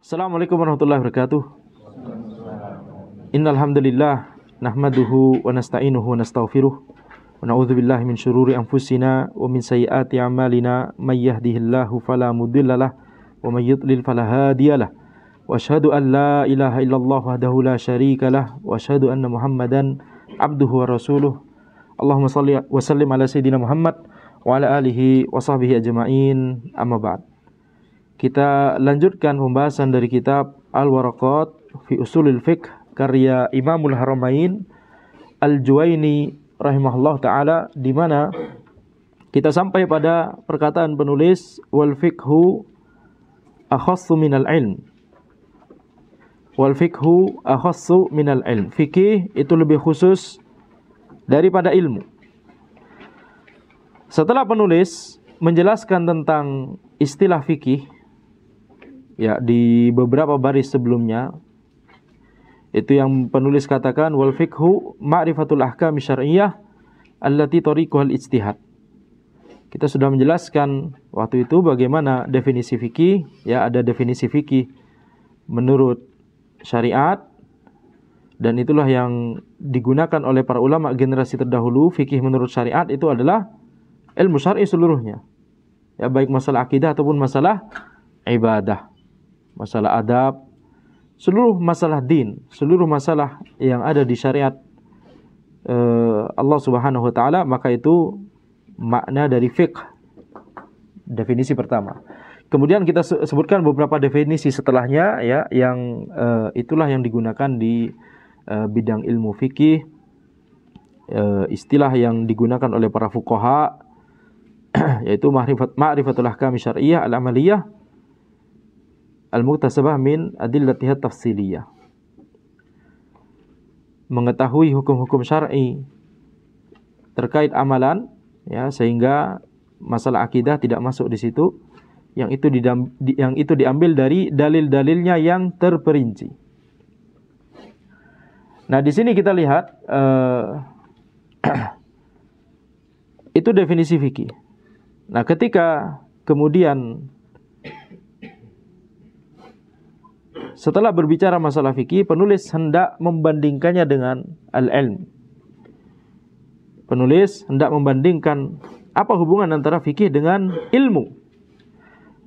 Assalamualaikum warahmatullahi wabarakatuh. Innal hamdalillah nahmaduhu wa nasta'inuhu wa nastaghfiruh wa na'udzubillahi min syururi anfusina wa min sayyiati a'malina may yahdihillahu fala mudhillalah wa may yudlil fala hadiyalah. Wa asyhadu an la ilaha illallah wahdahu la syarikalah wa asyhadu anna Muhammadan abduhu wa rasuluh. Allahumma shalli wa sallim ala sayidina Muhammad wa ala alihi wa sahbihi ajma'in. Amma ba'd. Kita lanjutkan pembahasan dari kitab Al-Waraqat fi Ushulil Fiqh karya Imamul Haramain Al-Juwaini rahimahullah taala, di mana kita sampai pada perkataan penulis wal fiqhu akhassu minal ilm. Wal fiqhu akhassu minal ilm. Fikih itu lebih khusus daripada ilmu. Setelah penulis menjelaskan tentang istilah fikih, ya, di beberapa baris sebelumnya, itu yang penulis katakan wal fiqhu ma'rifatul ahkam syar'iyyah allati tariquhal ijtihad. Kita sudah menjelaskan waktu itu bagaimana definisi fikih, ya, ada definisi fikih menurut syariat, dan itulah yang digunakan oleh para ulama generasi terdahulu. Fikih menurut syariat itu adalah ilmu syar'i seluruhnya, ya, baik masalah akidah ataupun masalah ibadah, masalah adab, seluruh masalah din, seluruh masalah yang ada di syariat Allah Subhanahu wa taala, maka itu makna dari fiqh. Definisi pertama. Kemudian kita sebutkan beberapa definisi setelahnya, ya, yang itulah yang digunakan di bidang ilmu fikih, istilah yang digunakan oleh para fuqaha, yaitu ma'rifatul ahkam syar'iyyah al-amaliyah al-muktasabah min adillatiha tafsiliyah. Mengetahui hukum-hukum syar'i terkait amalan, ya, sehingga masalah akidah tidak masuk di situ, yang itu diambil dari dalil-dalilnya yang terperinci. Nah, di sini kita lihat itu definisi fikih. Nah, ketika kemudian setelah berbicara masalah fikih, penulis hendak membandingkannya dengan al-ilm. Penulis hendak membandingkan apa hubungan antara fikih dengan ilmu.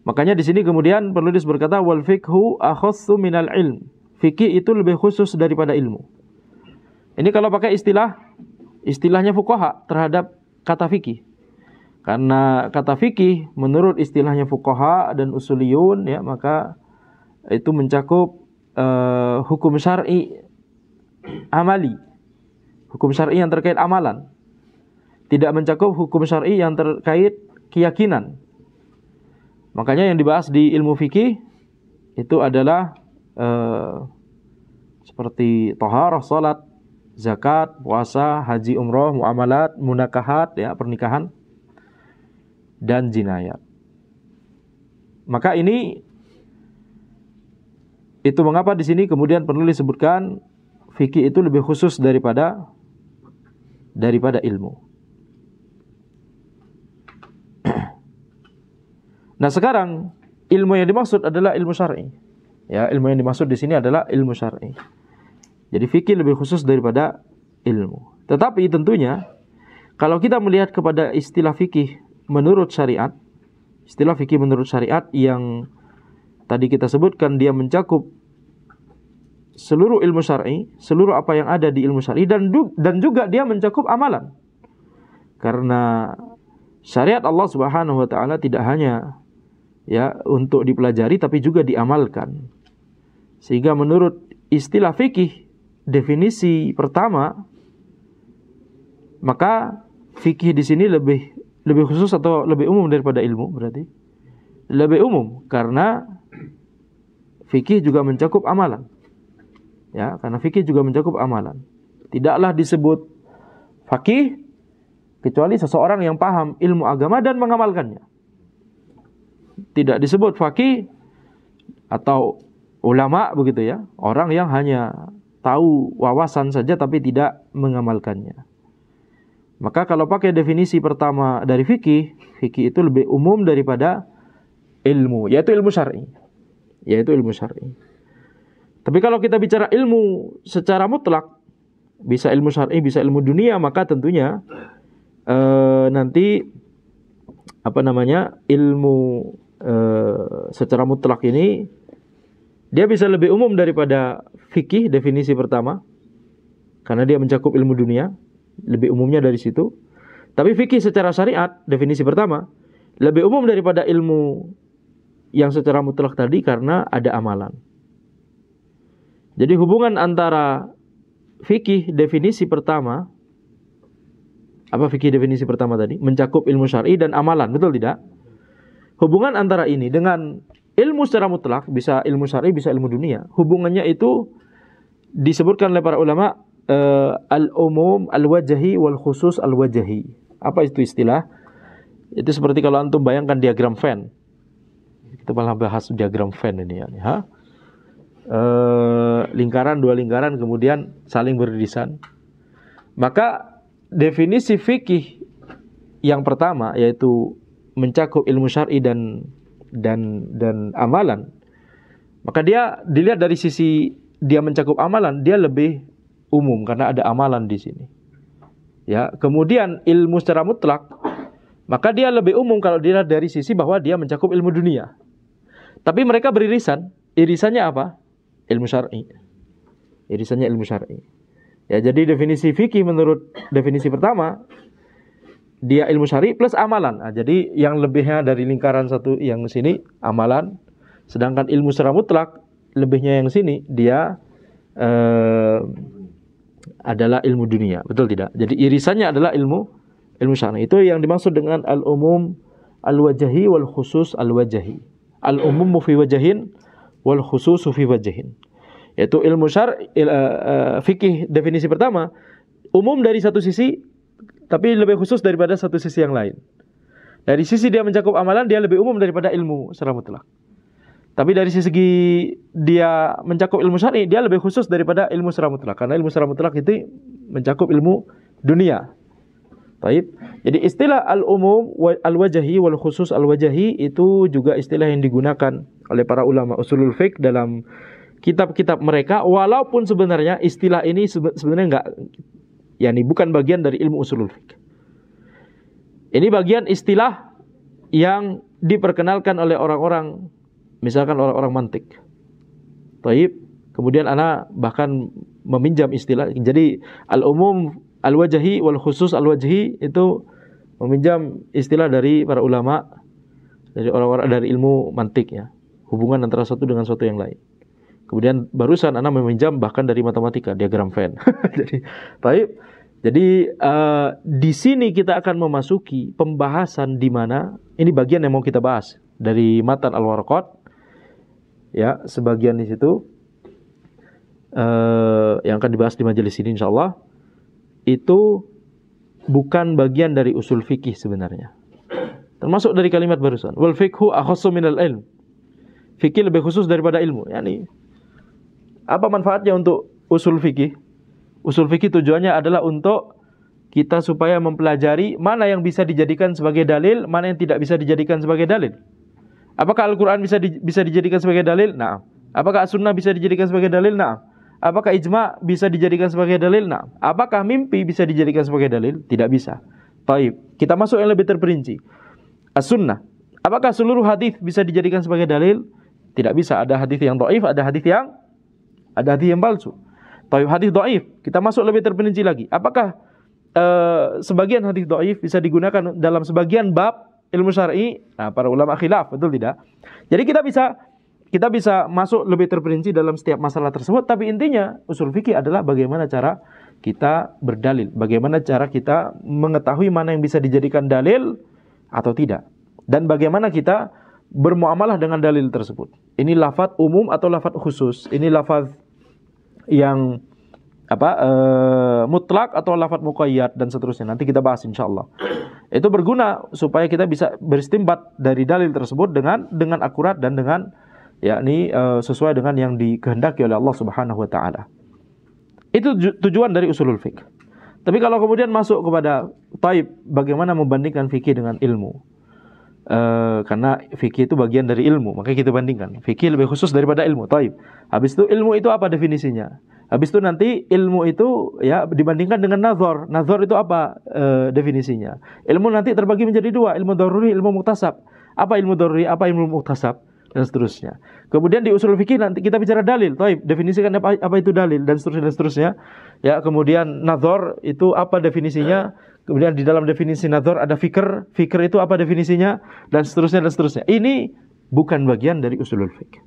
Makanya di sini kemudian penulis berkata wal fiqhu akhassu minal ilm. Fikih itu lebih khusus daripada ilmu. Ini kalau pakai istilahnya fuqaha terhadap kata fikih. Karena kata fikih menurut istilahnya fuqaha dan usuliyun, ya, maka itu mencakup hukum syar'i amali, hukum syar'i yang terkait amalan, tidak mencakup hukum syar'i yang terkait keyakinan. Makanya yang dibahas di ilmu fikih itu adalah seperti thaharah, salat, zakat, puasa, haji, umroh, muamalat, munakahat, ya, pernikahan, dan jinayat. Maka itu mengapa di sini kemudian penulis sebutkan fikih itu lebih khusus daripada ilmu. Nah, sekarang ilmu yang dimaksud adalah ilmu syar'i. Ya, ilmu yang dimaksud di sini adalah ilmu syar'i. Jadi fikih lebih khusus daripada ilmu. Tetapi tentunya kalau kita melihat kepada istilah fikih menurut syariat, istilah fikih menurut syariat yang tadi kita sebutkan, dia mencakup seluruh ilmu syar'i, seluruh apa yang ada di ilmu syar'i, dan juga dia mencakup amalan. Karena syariat Allah Subhanahu wa taala tidak hanya, ya, untuk dipelajari tapi juga diamalkan. Sehingga menurut istilah fikih, definisi pertama, maka fikih di sini lebih khusus atau lebih umum daripada ilmu. Berarti lebih umum karena fikih juga mencakup amalan. Ya, karena fikih juga mencakup amalan. Tidaklah disebut faqih kecuali seseorang yang paham ilmu agama dan mengamalkannya. Tidak disebut faqih atau ulama, begitu, ya, orang yang hanya tahu wawasan saja tapi tidak mengamalkannya. Maka kalau pakai definisi pertama dari fikih, fikih itu lebih umum daripada ilmu, yaitu ilmu syar'i. yaitu ilmu syar'i. Tapi kalau kita bicara ilmu secara mutlak, bisa ilmu syar'i, bisa ilmu dunia, maka tentunya nanti ilmu secara mutlak ini dia bisa lebih umum daripada fikih definisi pertama, karena dia mencakup ilmu dunia, lebih umumnya dari situ. Tapi fikih secara syariat definisi pertama lebih umum daripada ilmu yang secara mutlak tadi, karena ada amalan. Jadi hubungan antara fikih definisi pertama, apa fikih definisi pertama tadi? Mencakup ilmu syar'i dan amalan, betul tidak? Hubungan antara ini dengan ilmu secara mutlak, bisa ilmu syar'i, bisa ilmu dunia. Hubungannya itu disebutkan oleh para ulama al-umum al-wajhi wal khusus al-wajhi. Apa itu istilah? Itu seperti kalau antum bayangkan diagram Venn. Kita malah bahas diagram Venn ini ya. Lingkaran, dua lingkaran kemudian saling beririsan. Maka definisi fikih yang pertama, yaitu mencakup ilmu syar'i dan amalan, maka dia dilihat dari sisi dia mencakup amalan, dia lebih umum karena ada amalan di sini. Ya, kemudian ilmu secara mutlak, maka dia lebih umum kalau dilihat dari sisi bahwa dia mencakup ilmu dunia. Tapi mereka beririsan, irisannya apa? Ilmu syar'i. Irisannya ilmu syar'i. Ya, jadi definisi fikih menurut definisi pertama, dia ilmu syar'i plus amalan. Nah, jadi yang lebihnya dari lingkaran satu yang sini amalan, sedangkan ilmu secara mutlak lebihnya yang sini dia adalah ilmu dunia, betul tidak? Jadi irisannya adalah ilmu syar'i. Itu yang dimaksud dengan al-umum al-wajhi wal khusus al-wajhi. Al-umum fi wajhin wal khusus fi wajhin. Yaitu ilmu syar'i, fikih definisi pertama umum dari satu sisi, tapi lebih khusus daripada satu sisi yang lain. Dari sisi dia mencakup amalan, dia lebih umum daripada ilmu secara mutlak. Tapi dari segi dia mencakup ilmu syar'i, dia lebih khusus daripada ilmu secara mutlak. Karena ilmu secara mutlak itu mencakup ilmu dunia. Baik. Jadi istilah al-umum al-wajhi wal khusus al-wajhi itu juga istilah yang digunakan oleh para ulama usulul fiqh dalam kitab-kitab mereka, walaupun sebenarnya istilah ini sebenarnya enggak, yakni bukan bagian dari ilmu usulul fiqh. Ini bagian istilah yang diperkenalkan oleh orang-orang, misalkan orang-orang mantik. Taib. Kemudian ana bahkan meminjam istilah. Jadi al-umum al-wajhi wal khusus al-wajhi itu meminjam istilah dari para ulama, dari orang-orang dari ilmu mantik ya. Hubungan antara satu dengan satu yang lain. Kemudian barusan ana meminjam bahkan dari matematika, diagram Venn. Jadi baik. Jadi di sini kita akan memasuki pembahasan di mana ini bagian yang mau kita bahas dari matan al-warqat. Ya, sebagian di situ yang akan dibahas di majelis ini insyaallah itu bukan bagian dari usul fikih sebenarnya. Termasuk dari kalimat barusan, wal fiqhu akhassu minal ilm. Fikih lebih khusus daripada ilmu. Yani apa manfaatnya untuk usul fikih? Usul fikih tujuannya adalah untuk kita supaya mempelajari mana yang bisa dijadikan sebagai dalil, mana yang tidak bisa dijadikan sebagai dalil. Apakah Al-Quran bisa dijadikan sebagai dalil? Nah. Apakah As-Sunnah bisa dijadikan sebagai dalil? Nah. Apakah ijma' bisa dijadikan sebagai dalil? Nah. Apakah mimpi bisa dijadikan sebagai dalil? Tidak bisa. Baik, kita masuk yang lebih terperinci. As-Sunnah. Apakah seluruh hadis bisa dijadikan sebagai dalil? Tidak bisa. Ada hadis yang dhaif, ada hadis yang palsu. Baik, hadis dhaif, kita masuk lebih terperinci lagi. Apakah sebagian hadis dhaif bisa digunakan dalam sebagian bab ilmu syar'i? Nah, para ulama khilaf, betul tidak? Jadi kita bisa masuk lebih terperinci dalam setiap masalah tersebut, tapi intinya usul fikih adalah bagaimana cara kita berdalil, bagaimana cara kita mengetahui mana yang bisa dijadikan dalil atau tidak, dan bagaimana kita bermuamalah dengan dalil tersebut. Ini lafaz umum atau lafaz khusus? Ini lafaz yang mutlak atau lafaz muqayyad dan seterusnya. Nanti kita bahas insyaallah. Itu berguna supaya kita bisa beristinbat dari dalil tersebut dengan akurat dan dengan sesuai dengan yang dikehendaki oleh Allah Subhanahu wa taala. Itu tujuan dari usulul fiqh. Tapi kalau kemudian masuk kepada bagaimana membandingkan fikih dengan ilmu? Karena fikih itu bagian dari ilmu, makanya kita bandingkan. Fikih lebih khusus daripada ilmu. Taib. Habis itu ilmu itu apa definisinya? Habis itu nanti ilmu itu ya dibandingkan dengan nazar. Nazar itu apa definisinya? Ilmu nanti terbagi menjadi dua, ilmu daruri, ilmu muktasab. Apa ilmu daruri, apa ilmu muktasab, dan seterusnya. Kemudian di usul fikih nanti kita bicara dalil. Taib, definisikan apa itu dalil, dan seterusnya dan seterusnya. Ya, kemudian nazar itu apa definisinya? Kemudian di dalam definisi nazar ada fikr. Fikr itu apa definisinya? Dan seterusnya dan seterusnya. Ini bukan bagian dari usulul fikih.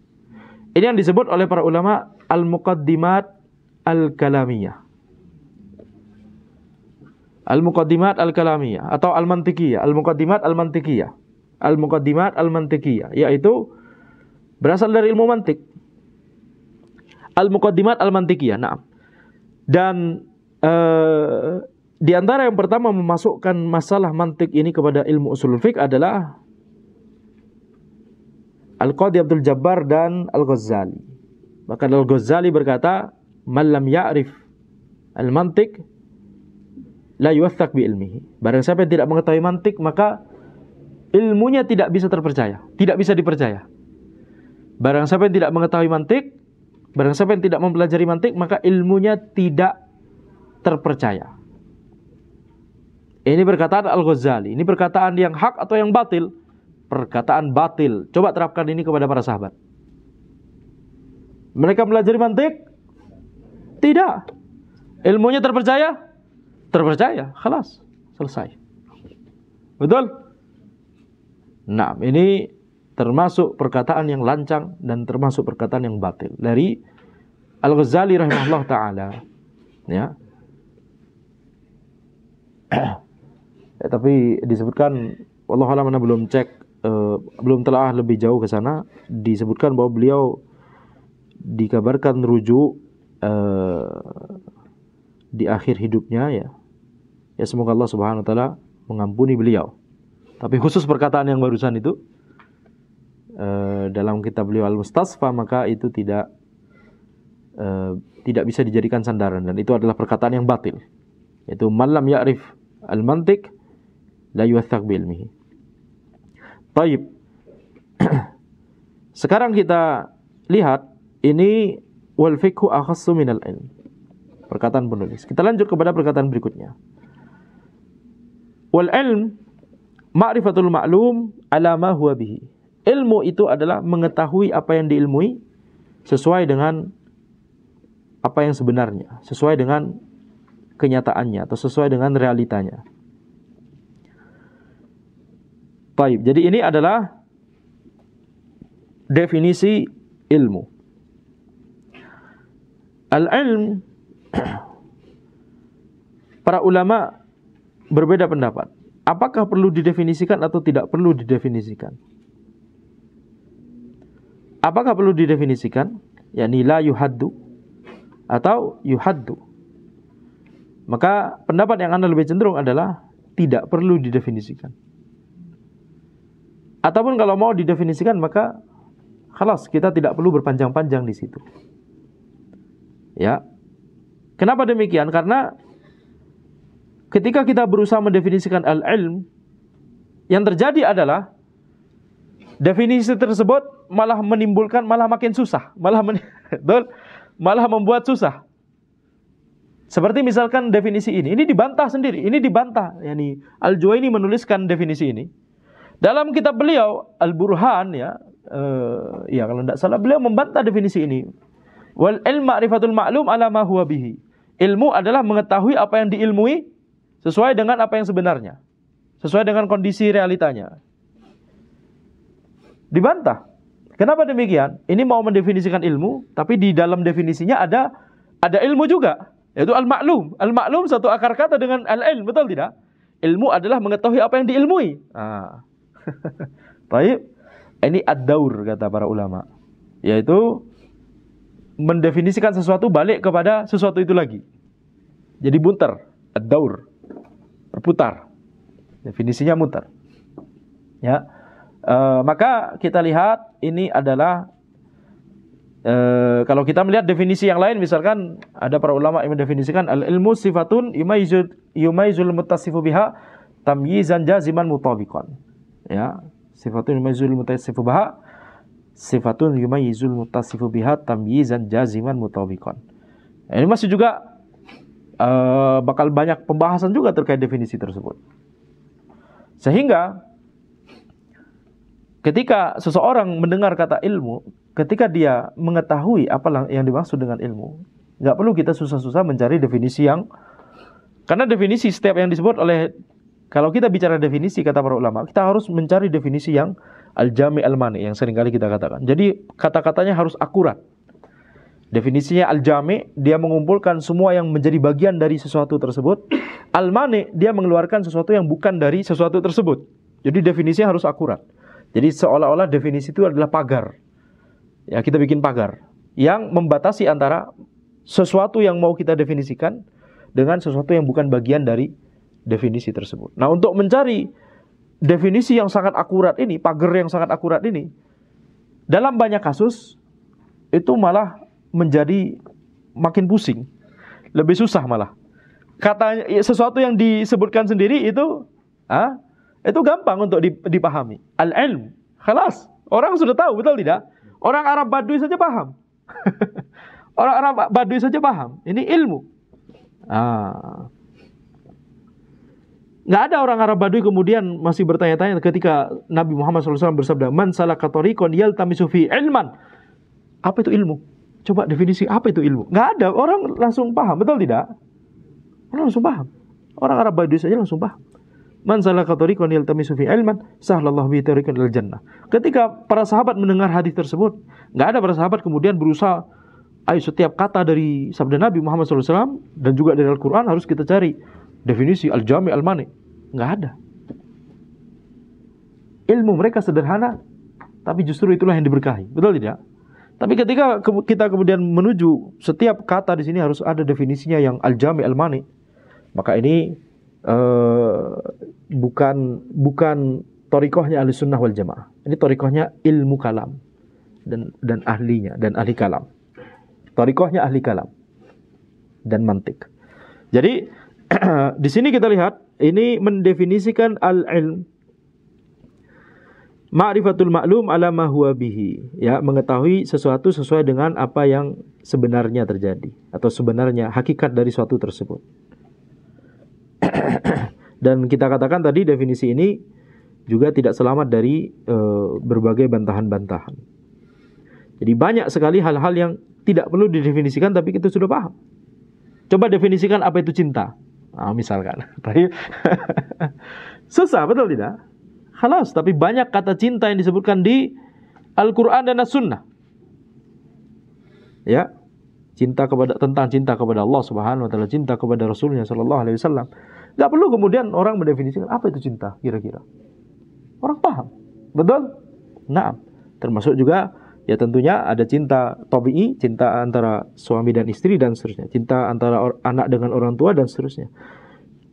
Ini yang disebut oleh para ulama al-muqaddimat al-kalamiyah. Al-muqaddimat al-kalamiyah atau al-mantiqiyah. Al-muqaddimat al-mantiqiyah. Al-muqaddimat al-mantiqiyah, yaitu berasal dari ilmu mantik. Al-muqaddimat al-mantiqiyah. Nah. Dan di antara yang pertama memasukkan masalah mantik ini kepada ilmu usulul fiqh adalah Al-Qadhi Abdul Jabbar dan Al-Ghazali. Maka Al-Ghazali berkata, "Man lam ya'rif al-mantik la yuwaththaq bi ilmihi." Barang siapa yang tidak mengetahui mantik, maka ilmunya tidak bisa terpercaya, tidak bisa dipercaya. Barang siapa yang tidak mengetahui mantik, barang siapa yang tidak mempelajari mantik, maka ilmunya tidak terpercaya. Ini perkataan Al-Ghazali. Ini perkataan yang hak atau yang batil? Perkataan batil. Coba terapkan ini kepada para sahabat. Mereka pelajari mantik? Tidak. Ilmunya terpercaya? Terpercaya. Khalas. Selesai. Betul? Nah, ini termasuk perkataan yang lancang dan termasuk perkataan yang batil. Dari Al-Ghazali rahimahullah ta'ala. Ya. Tapi disebutkan, wallahualam, mana belum cek, belum telah lebih jauh ke sana, disebutkan bahwa beliau dikabarkan rujuk di akhir hidupnya, ya. Ya, semoga Allah Subhanahu wa taala mengampuni beliau. Tapi khusus perkataan yang barusan itu dalam kitab beliau Al-Mustasfa, maka itu tidak bisa dijadikan sandaran, dan itu adalah perkataan yang batil. Yaitu man lam ya'rif al-mantiq la yuwaththaq bi ilmihi. Baik. Sekarang kita lihat ini wal fiqhu akhassu minal ilm. Perkataan penulis. Kita lanjut kepada perkataan berikutnya. Wal ilm ma'rifatul ma'lum ala ma huwa bihi. Ilmu itu adalah mengetahui apa yang diilmui sesuai dengan apa yang sebenarnya, sesuai dengan kenyataannya atau sesuai dengan realitanya. Baik, jadi ini adalah definisi ilmu. Al-ilm, para ulama berbeda pendapat. Apakah perlu didefinisikan atau tidak perlu didefinisikan? Apakah perlu didefinisikan? Yani la yuhaddu atau yuhaddu. Maka pendapat yang anda lebih cenderung adalah tidak perlu didefinisikan. Ataupun kalau mau didefinisikan, maka khalas, kita tidak perlu berpanjang-panjang di situ. Ya. Kenapa demikian? Karena ketika kita berusaha mendefinisikan al-ilm, yang terjadi adalah definisi tersebut malah menimbulkan, malah makin susah, malah membuat susah. Seperti misalkan definisi ini dibantah sendiri, ini dibantah. Yani Al-Juwaini menuliskan definisi ini dalam kitab beliau Al-Burhan, ya, ya kalau tidak salah beliau membantah definisi ini. Wal ilmu ma'rifatul ma'lum ala ma huwa bihi. Ilmu adalah mengetahui apa yang diilmui sesuai dengan apa yang sebenarnya, sesuai dengan kondisi realitanya. Dibantah. Kenapa demikian? Ini mau mendefinisikan ilmu, tapi di dalam definisinya ada ilmu juga, yaitu al-ma'lum. Al-ma'lum satu akar kata dengan al-ilm, betul tidak? Ilmu adalah mengetahui apa yang diilmui. Baik. Ini ad-daur kata para ulama, yaitu mendefinisikan sesuatu balik kepada sesuatu itu lagi. Jadi muter, ad-daur, berputar. Definisinya muter. Ya. Maka kita lihat ini adalah kalau kita melihat definisi yang lain, misalkan ada para ulama yang mendefinisikan al-ilmu sifatun yumaizul muttasifu biha tamyizan jaziman mutabiqan. Ya, Sifatun yumayyizul muttasifu biha, sifatun yumayyizul muttasifu biha tamyizan jaziman mutabiqan. Ini masih juga bakal banyak pembahasan juga terkait definisi tersebut. Sehingga ketika seseorang mendengar kata ilmu, ketika dia mengetahui apa yang dimaksud dengan ilmu, nggak perlu kita susah-susah mencari definisi yang, karena definisi setiap yang disebut oleh, kalau kita bicara definisi kata para ulama, kita harus mencari definisi yang al-jami' al-mani, yang seringkali kita katakan. Jadi kata-katanya harus akurat. Definisinya al-jami', dia mengumpulkan semua yang menjadi bagian dari sesuatu tersebut. Al-mani, dia mengeluarkan sesuatu yang bukan dari sesuatu tersebut. Jadi definisinya harus akurat. Jadi seolah-olah definisi itu adalah pagar. Ya, kita bikin pagar yang membatasi antara sesuatu yang mau kita definisikan dengan sesuatu yang bukan bagian dari definisi tersebut. Nah, untuk mencari definisi yang sangat akurat ini, pagar yang sangat akurat ini, dalam banyak kasus itu malah menjadi makin pusing, lebih susah malah. Katanya sesuatu yang disebutkan sendiri itu gampang untuk dipahami. Al-ilm, khalas, orang sudah tahu, betul tidak? Orang Arab Badui saja paham. Orang Arab Badui saja paham. Ini ilmu. Nggak ada orang Arab Badui kemudian masih bertanya-tanya ketika Nabi Muhammad SAW bersabda, "Man salaka tariqan yaltamisu fi ilman." Apa itu ilmu? Coba definisi apa itu ilmu. Nggak ada, orang langsung paham, betul tidak? Orang langsung paham. Orang Arab Badui saja langsung paham. Man salaka tariqan yaltamisu fi ilman, sahhalallahu bihi tariqan ilal jannah. Ketika para sahabat mendengar hadis tersebut, nggak ada para sahabat kemudian berusaha, ayo setiap kata dari sabda Nabi Muhammad SAW dan juga dari Al-Quran harus kita cari definisi al-jami' al-mani. Nggak ada. Ilmu mereka sederhana, tapi justru itulah yang diberkahi. Betul tidak? Tapi ketika kita kemudian menuju setiap kata di sini harus ada definisinya yang al-jami' al-mani, maka ini bukan thariqahnya Ahlussunnah wal Jamaah. Ini thariqahnya ilmu kalam dan ahlinya dan ahli kalam. Thariqahnya ahli kalam dan mantik. Jadi di sini kita lihat ini mendefinisikan al-ilm, ma'rifatul ma'lum ala ma huwa bihi, ya, mengetahui sesuatu sesuai dengan apa yang sebenarnya terjadi atau sebenarnya hakikat dari suatu tersebut. Dan kita katakan tadi definisi ini juga tidak selamat dari berbagai bantahan-bantahan. Jadi banyak sekali hal-hal yang tidak perlu didefinisikan tapi kita sudah paham. Coba definisikan apa itu cinta. Misalkan. Susah, betul tidak? Khalas, tapi banyak kata cinta yang disebutkan di Al-Quran dan As-Sunnah. Ya, tentang cinta kepada Allah Subhanahu wa taala, cinta kepada Rasulnya sallallahu alaihi wasallam. Enggak perlu kemudian orang mendefinisikan apa itu cinta kira-kira. Orang paham. Betul? Nah, termasuk juga ya tentunya ada cinta tabi'i, cinta antara suami dan istri dan seterusnya. Cinta antara anak dengan orang tua dan seterusnya.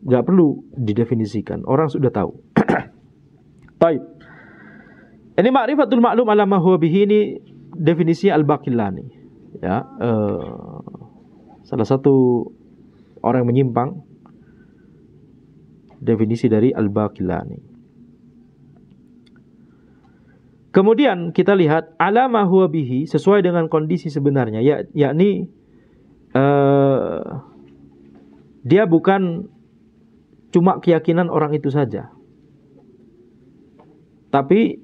Enggak perlu didefinisikan. Orang sudah tahu. Baik. Ini ma'rifatul ma'lum ala ma huwa bihi, ini definisinya Al-Baqillani. Ya, salah satu orang yang menyimpang definisi dari Al-Baqillani. Kemudian kita lihat ala ma huwa bihi, sesuai dengan kondisi sebenarnya, yakni dia bukan cuma keyakinan orang itu saja, tapi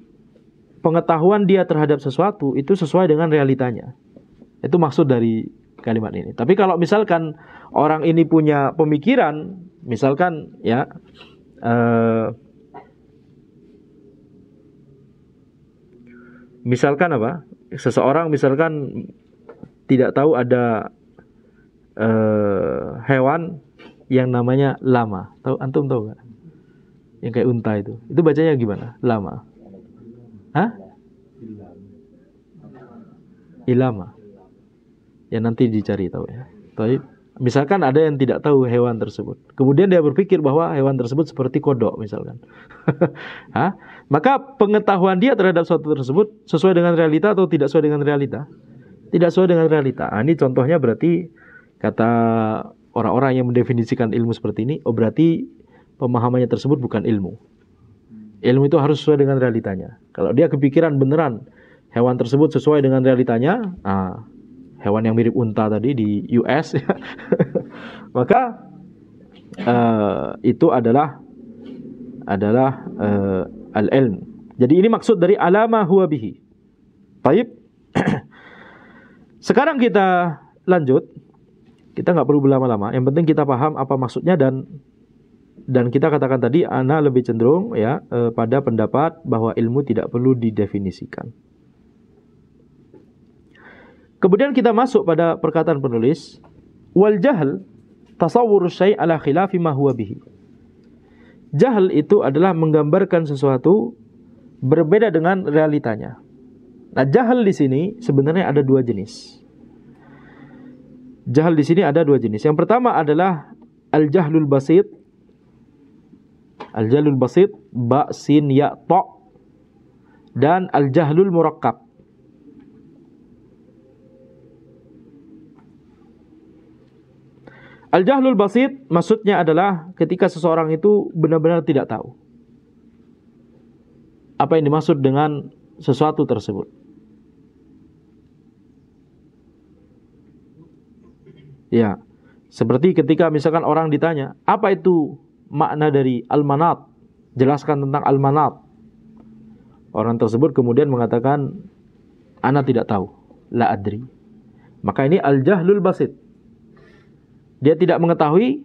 pengetahuan dia terhadap sesuatu itu sesuai dengan realitanya. Itu maksud dari kalimat ini. Tapi kalau misalkan orang ini punya pemikiran, misalkan ya misalkan apa? Seseorang misalkan tidak tahu ada hewan yang namanya lama. Antum tahu nggak? Yang kayak unta itu. Itu bacanya gimana? Lama. Hah? Ilama. Ya nanti dicari tahu ya. Tapi misalkan ada yang tidak tahu hewan tersebut. Kemudian dia berpikir bahwa hewan tersebut seperti kodok misalkan. Hah? Maka pengetahuan dia terhadap suatu tersebut sesuai dengan realita atau tidak sesuai dengan realita? Tidak sesuai dengan realita. Ini contohnya berarti kata orang-orang yang mendefinisikan ilmu seperti ini, berarti pemahamannya tersebut bukan ilmu. Ilmu itu harus sesuai dengan realitanya. Kalau dia kepikiran beneran hewan tersebut sesuai dengan realitanya, hewan yang mirip unta tadi di US, maka itu adalah al-ilm. Jadi ini maksud dari alama huwa bihi. Baik. Sekarang kita lanjut. Kita nggak perlu berlama-lama. Yang penting kita paham apa maksudnya, dan kita katakan tadi, ana lebih cenderung ya pada pendapat bahwa ilmu tidak perlu didefinisikan. Kemudian kita masuk pada perkataan penulis, wal jahl tasawwur syai' ala khilafi ma huwa bihi. Jahl itu adalah menggambarkan sesuatu berbeda dengan realitanya. Nah, jahl di sini sebenarnya ada dua jenis. Jahl di sini ada dua jenis. Yang pertama adalah al-jahlul basit. Al-jahlul basit, ba sin ya ta, dan al-jahlul murakkab. Al-jahlul basit maksudnya adalah ketika seseorang itu benar-benar tidak tahu apa yang dimaksud dengan sesuatu tersebut. Ya, seperti ketika misalkan orang ditanya, apa itu makna dari al-manat? Jelaskan tentang al-manat. Orang tersebut kemudian mengatakan, ana tidak tahu, la adri. Maka ini al-jahlul basit. Dia tidak mengetahui,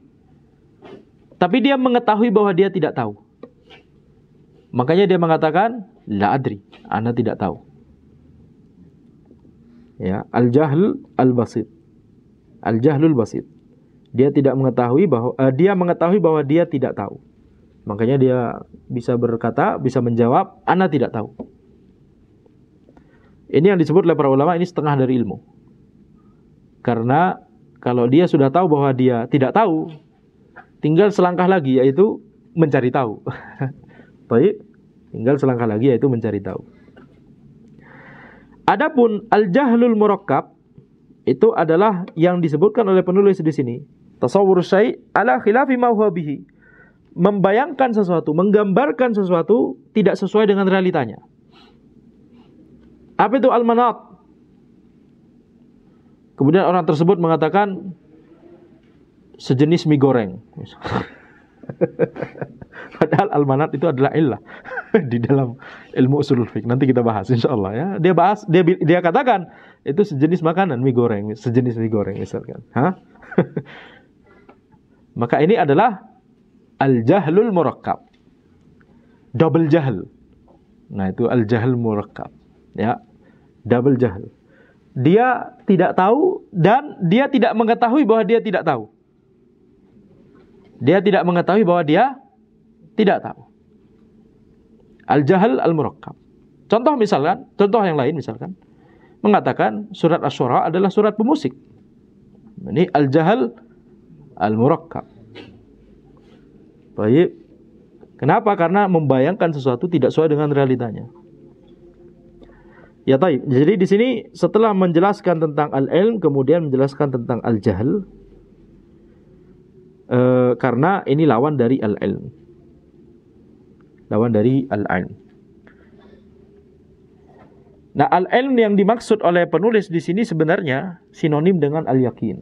tapi dia mengetahui bahwa dia tidak tahu. Makanya dia mengatakan, la adri, ana tidak tahu. Ya, al-jahl al-basit. Al-jahlul basit. Dia tidak mengetahui bahwa dia mengetahui bahwa dia tidak tahu. Makanya dia bisa berkata, bisa menjawab, ana tidak tahu. Ini yang disebut oleh para ulama, ini setengah dari ilmu. Karena kalau dia sudah tahu bahwa dia tidak tahu, tinggal selangkah lagi, yaitu mencari tahu. Baik, tinggal selangkah lagi, yaitu mencari tahu. Adapun al-jahlul murakkab, itu adalah yang disebutkan oleh penulis di sini. Tasawwur syai' ala khilafi ma huwa bihi. Membayangkan sesuatu, menggambarkan sesuatu tidak sesuai dengan realitanya. Apa itu al-manat? Kemudian orang tersebut mengatakan sejenis mie goreng. Padahal al-manat itu adalah illah di dalam ilmu usulul fiqh. Nanti kita bahas insyaallah ya. Dia katakan itu sejenis makanan, mie goreng, sejenis mie goreng misalkan. Maka ini adalah al-jahlul murakkab. Double jahl. Nah, itu al-jahl murakkab. Ya. Double jahl. Dia tidak tahu dan dia tidak mengetahui bahwa dia tidak tahu. Dia tidak mengetahui bahwa dia tidak tahu. Al-jahl al-murakkab. Contoh yang lain misalkan mengatakan surat Asy-Syura adalah surat pemusik. Ini al-jahl al-murakkab. Baik. Kenapa? Karena membayangkan sesuatu tidak sesuai dengan realitanya. Ya, taib. Jadi di sini setelah menjelaskan tentang al-ilm, kemudian menjelaskan tentang al-jahl. Karena ini lawan dari al-ilm. Lawan dari al-ilm. Nah, al-ilm yang dimaksud oleh penulis di sini sebenarnya sinonim dengan al-yakin.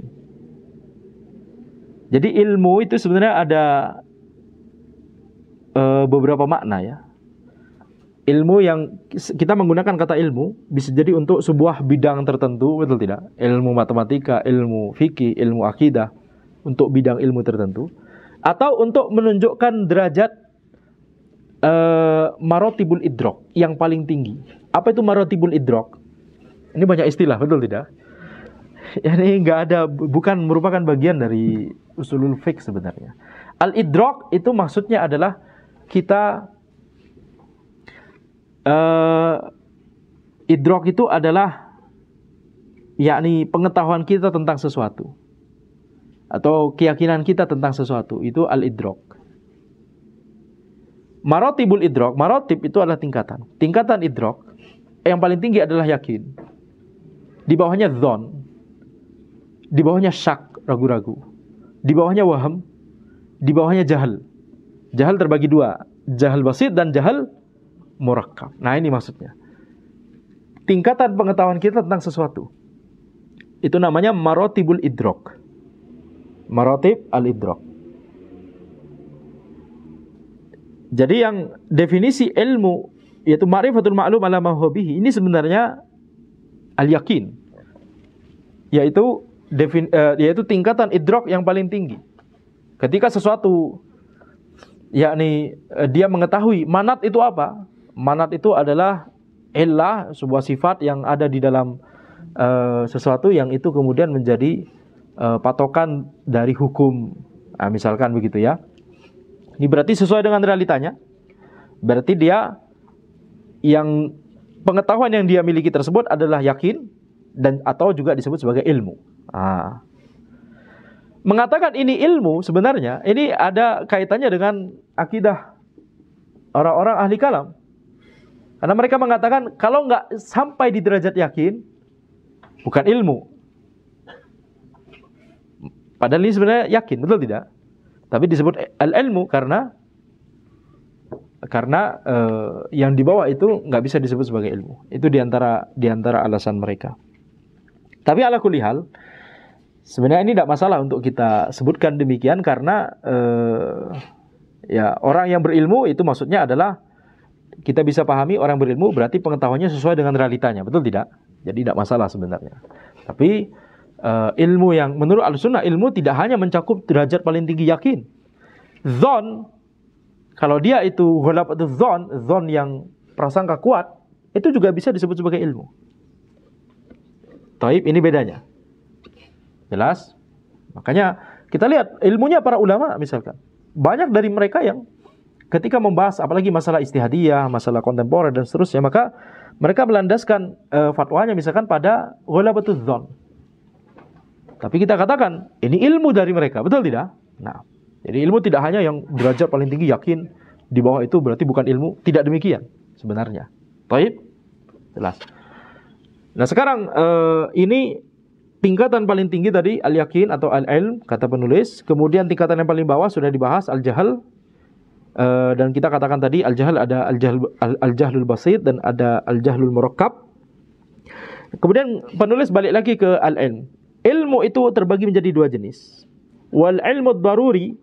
Jadi ilmu itu sebenarnya ada beberapa makna ya. Ilmu yang kita menggunakan kata ilmu bisa jadi untuk sebuah bidang tertentu, betul tidak? Ilmu matematika, ilmu fikih, ilmu akidah, untuk bidang ilmu tertentu, atau untuk menunjukkan derajat marotibul idrok yang paling tinggi. Apa itu marotibul idrok? Ini banyak istilah, betul tidak? Ini enggak ada, bukan merupakan bagian dari usulul fiqh sebenarnya. Al-idrok itu maksudnya adalah kita idrok itu adalah yakni pengetahuan kita tentang sesuatu atau keyakinan kita tentang sesuatu, itu al-idrok. Marotibul idrok, marotib itu adalah tingkatan. Tingkatan idrok yang paling tinggi adalah yakin. Di bawahnya dzon. Di bawahnya syak, ragu-ragu. Di bawahnya waham. Di bawahnya jahal. Jahal terbagi dua. jahal basit dan jahal murakkab. Nah, ini maksudnya. Tingkatan pengetahuan kita tentang sesuatu. Itu namanya maratibul idrak. Maratib al-idrak. Jadi yang definisi ilmu yaitu ma'rifatul ma'lum ala ma huwa bihi, ini sebenarnya al-yakin. Yaitu tingkatan idrak yang paling tinggi. Ketika sesuatu yakni dia mengetahui manat itu apa? Manat itu adalah illah, sebuah sifat yang ada di dalam sesuatu yang itu kemudian menjadi patokan dari hukum. Nah, misalkan begitu ya. Ini berarti sesuai dengan realitanya. Berarti dia yang pengetahuan yang dia miliki tersebut adalah yakin dan atau juga disebut sebagai ilmu. Nah, mengatakan ini ilmu sebenarnya ini ada kaitannya dengan akidah orang-orang ahli kalam. Karena mereka mengatakan kalau nggak sampai di derajat yakin, bukan ilmu. Padahal ini sebenarnya yakin, betul tidak? Tapi disebut al-ilmu karena yang di bawah itu nggak bisa disebut sebagai ilmu. Itu diantara alasan mereka. Tapi ala kulli hal, sebenarnya ini tidak masalah untuk kita sebutkan demikian karena ya orang yang berilmu itu maksudnya adalah kita bisa pahami orang berilmu berarti pengetahuannya sesuai dengan realitanya, betul tidak? Jadi tidak masalah sebenarnya. Tapi ilmu yang menurut Ahlussunnah, ilmu tidak hanya mencakup derajat paling tinggi yakin. Dzon, kalau dia itu ghalabatul dzon yang prasangka kuat, itu juga bisa disebut sebagai ilmu. Taib, ini bedanya. Jelas? Makanya kita lihat ilmunya para ulama misalkan. Banyak dari mereka yang ketika membahas apalagi masalah istihadiyah, masalah kontemporer dan seterusnya, maka mereka melandaskan fatwanya misalkan pada ghalabatul dzon. Tapi kita katakan ini ilmu dari mereka, betul tidak? Nah, jadi ilmu tidak hanya yang derajat paling tinggi yakin, di bawah itu berarti bukan ilmu, tidak demikian sebenarnya. Baik? Jelas. Nah, sekarang ini tingkatan paling tinggi tadi al-yakin atau al-ilm kata penulis, kemudian tingkatan yang paling bawah sudah dibahas al-jahal. Dan kita katakan tadi al-jahl ada al-jahlul basit dan ada al-jahlul murakkab. Kemudian penulis balik lagi ke al-ilm. Ilmu itu terbagi menjadi dua jenis. Wal ilmu ad-daruri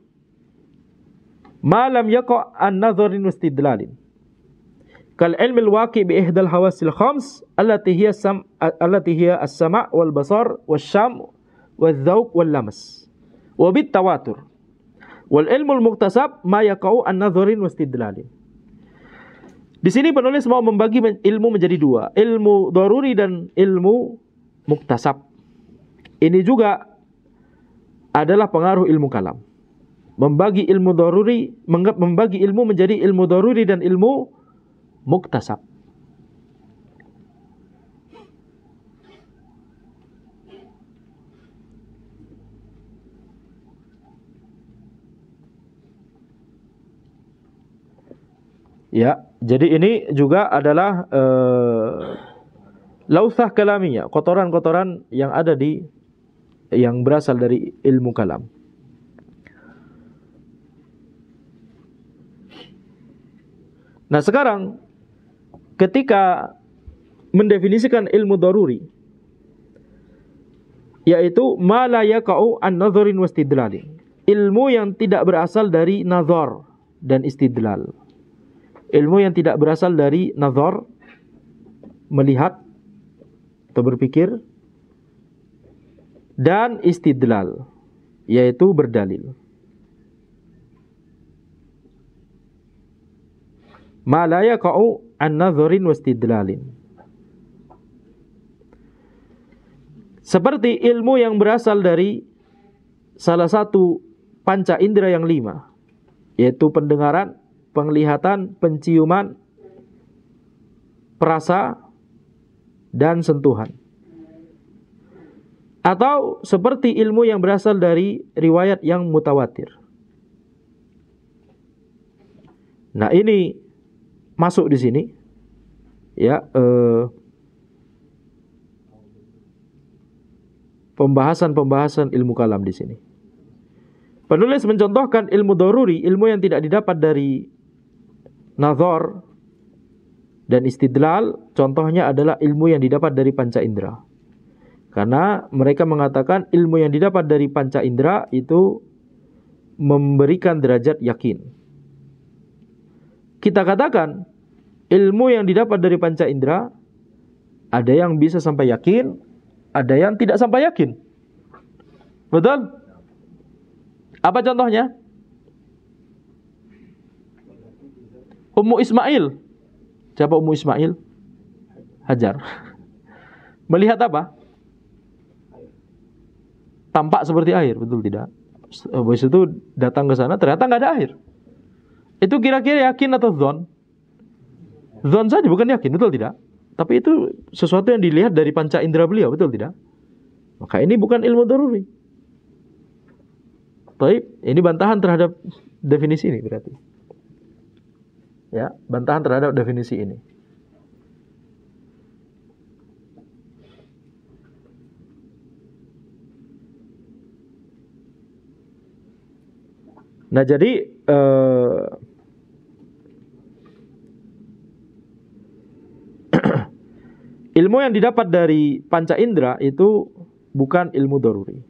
ma lam yaqa' an-nadharin wa istidlalin. Kal ilmi al-waqi' bi ihdal hawasil khams allati hiya as-sam' wal basar wasyam wadh-dhauq wal lamas. Wa bit tawatur. Wal ilmul muktasab ma yaqau an-nadharin wastidlalin. Di sini penulis mau membagi ilmu menjadi dua, ilmu daruri dan ilmu muktasab. Ini juga adalah pengaruh ilmu kalam. Membagi ilmu menjadi ilmu daruri dan ilmu muktasab. Ya, jadi ini juga adalah lauthah kalamiyah, kotoran-kotoran yang ada yang berasal dari ilmu kalam. Nah, sekarang ketika mendefinisikan ilmu daruri, yaitu ma la yaqa'u an-nadharin wastidlalin. Ilmu yang tidak berasal dari nazar dan istidlal. Ilmu yang tidak berasal dari nazar, melihat atau berpikir, dan istidlal, yaitu berdalil. Ma la yaqa'u an-nadharin wastidlalin. Seperti ilmu yang berasal dari salah satu panca indera yang 5, yaitu pendengaran, penglihatan, penciuman, perasa, dan sentuhan. Atau seperti ilmu yang berasal dari riwayat yang mutawatir. Nah, ini masuk di sini, ya, pembahasan ilmu kalam di sini. Penulis mencontohkan ilmu daruri, ilmu yang tidak didapat dari nazar dan istidlal, contohnya adalah ilmu yang didapat dari panca indera. Karena mereka mengatakan ilmu yang didapat dari panca indera itu memberikan derajat yakin. Kita katakan ilmu yang didapat dari panca indera ada yang bisa sampai yakin, ada yang tidak sampai yakin. Betul? Apa contohnya? Ummu Ismail. Siapa Ummu Ismail? Hajar. Melihat apa? Tampak seperti air, betul tidak? Habis itu datang ke sana, ternyata nggak ada air. Itu kira-kira yakin atau dzon? Dzon saja, bukan yakin, betul tidak? Tapi itu sesuatu yang dilihat dari panca indera beliau, betul tidak? Maka ini bukan ilmu daruri. Baik, ini bantahan terhadap definisi ini berarti. Ya, bantahan terhadap definisi ini. Nah, jadi ilmu yang didapat dari panca indera itu bukan ilmu daruri.